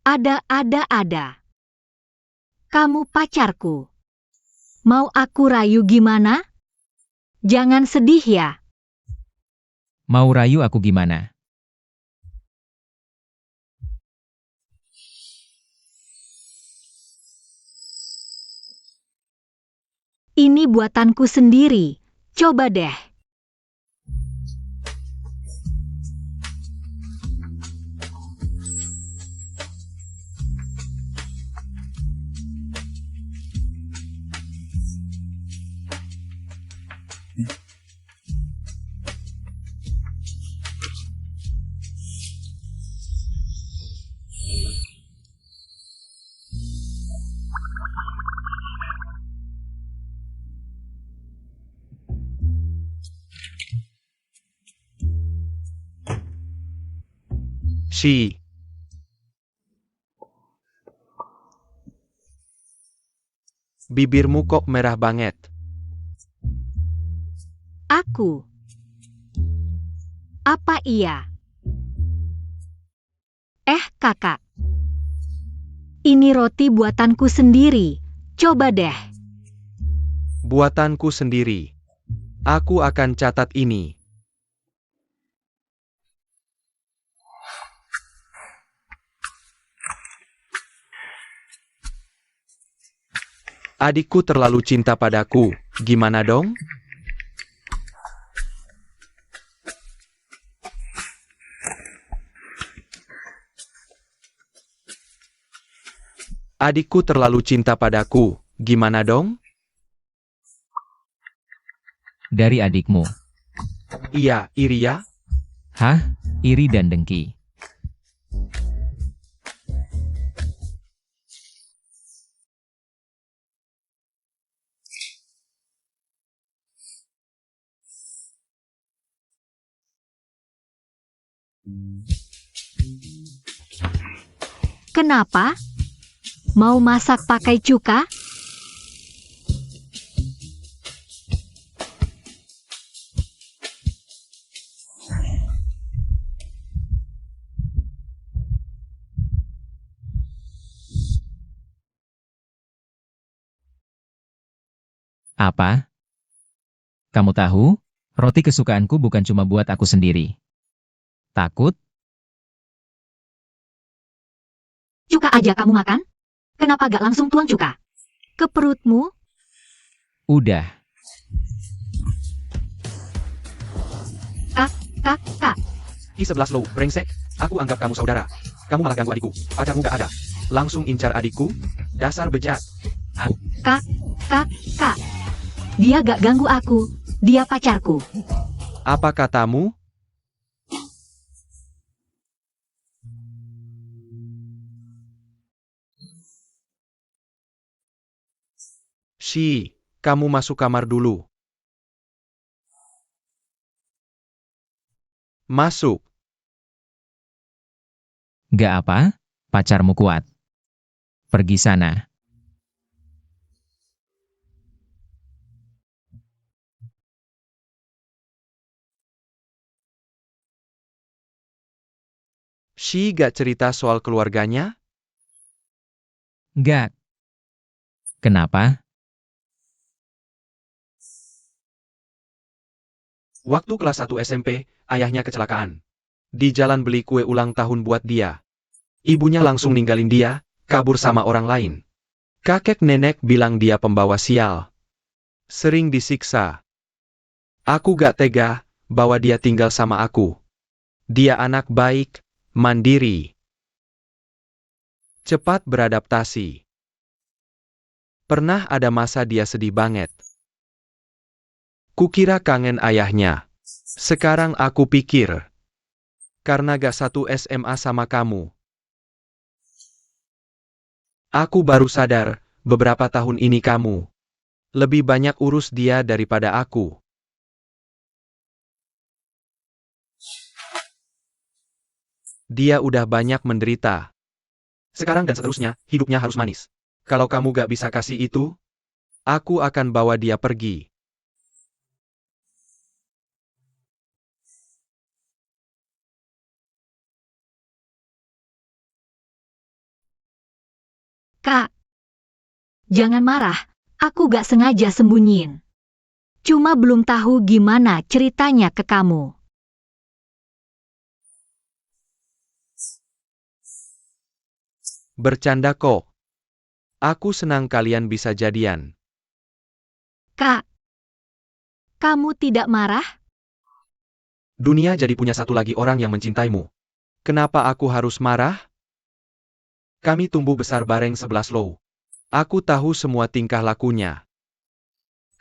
Ada. Kamu pacarku. Mau aku rayu gimana? Jangan sedih ya. Mau rayu aku gimana? Ini buatanku sendiri. Coba deh. Shi. Bibirmu kok merah banget? Aku. Apa iya? Kakak. Ini roti buatanku sendiri. Coba deh. Buatanku sendiri. Aku akan catat ini. Adikku terlalu cinta padaku. Gimana dong? Adikku terlalu cinta padaku. Gimana dong? Dari adikmu. Iya, iri ya? Hah? Iri dan dengki. Kenapa? Mau masak pakai cuka? Apa? Kamu tahu, roti kesukaanku bukan cuma buat aku sendiri. Takut? Cuka aja kamu makan? Kenapa gak langsung tuang cuka? Ke perutmu? Udah. Kak. I11 lo, brengsek. Aku anggap kamu saudara. Kamu malah ganggu adikku. Pacarmu gak ada. Langsung incar adikku? Dasar bejat. Kak. Dia gak ganggu aku. Dia pacarku. Apa katamu? Kamu masuk kamar dulu. Masuk. Gak apa, pacarmu kuat. Pergi sana. Gak cerita soal keluarganya? Gak. Kenapa? Waktu kelas 1 SMP, ayahnya kecelakaan. Di jalan beli kue ulang tahun buat dia. Ibunya langsung ninggalin dia, kabur sama orang lain. Kakek nenek bilang dia pembawa sial. Sering disiksa. Aku gak tega, bawa dia tinggal sama aku. Dia anak baik, mandiri. Cepat beradaptasi. Pernah ada masa dia sedih banget. Kukira kangen ayahnya. Sekarang aku pikir. Karena gak satu SMA sama kamu. Aku baru sadar, beberapa tahun ini kamu lebih banyak urus dia daripada aku. Dia udah banyak menderita. Sekarang dan seterusnya, hidupnya harus manis. Kalau kamu gak bisa kasih itu, aku akan bawa dia pergi. Kak. Jangan marah, aku gak sengaja sembunyiin. Cuma belum tahu gimana ceritanya ke kamu. Bercanda kok. Aku senang kalian bisa jadian. Kak. Kamu tidak marah? Dunia jadi punya satu lagi orang yang mencintaimu. Kenapa aku harus marah? Kami tumbuh besar bareng 11 lo. Aku tahu semua tingkah lakunya.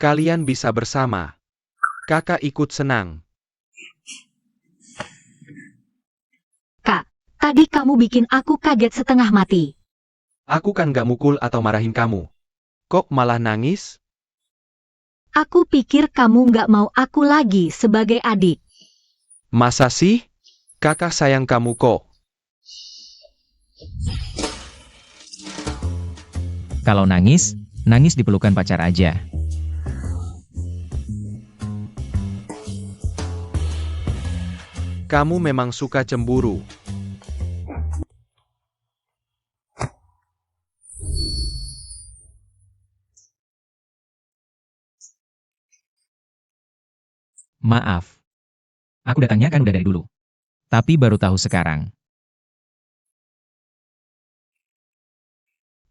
Kalian bisa bersama. Kakak ikut senang. Kak, tadi kamu bikin aku kaget setengah mati. Aku kan gak mukul atau marahin kamu. Kok malah nangis? Aku pikir kamu gak mau aku lagi sebagai adik. Masa sih? Kakak sayang kamu kok. Kalau nangis, Nangis di pelukan pacar aja. Kamu memang suka cemburu. Maaf. Aku datangnya kan udah dari dulu. Tapi baru tahu sekarang.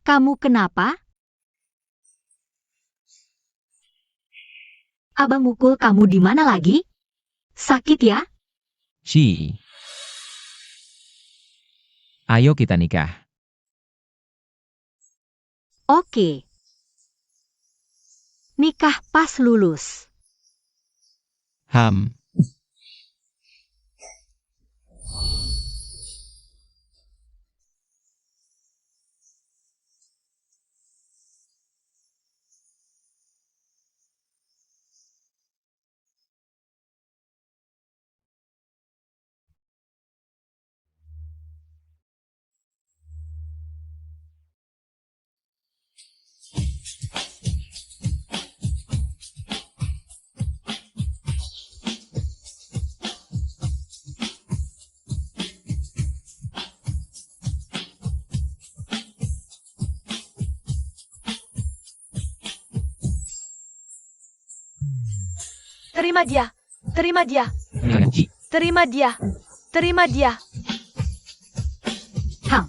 Kamu kenapa? Abang mukul kamu di mana lagi? Sakit ya? Shi. Ayo kita nikah. Oke. Nikah pas lulus. Ham. Terima dia. Terima dia. Shi. Terima dia. Terima dia. Hang,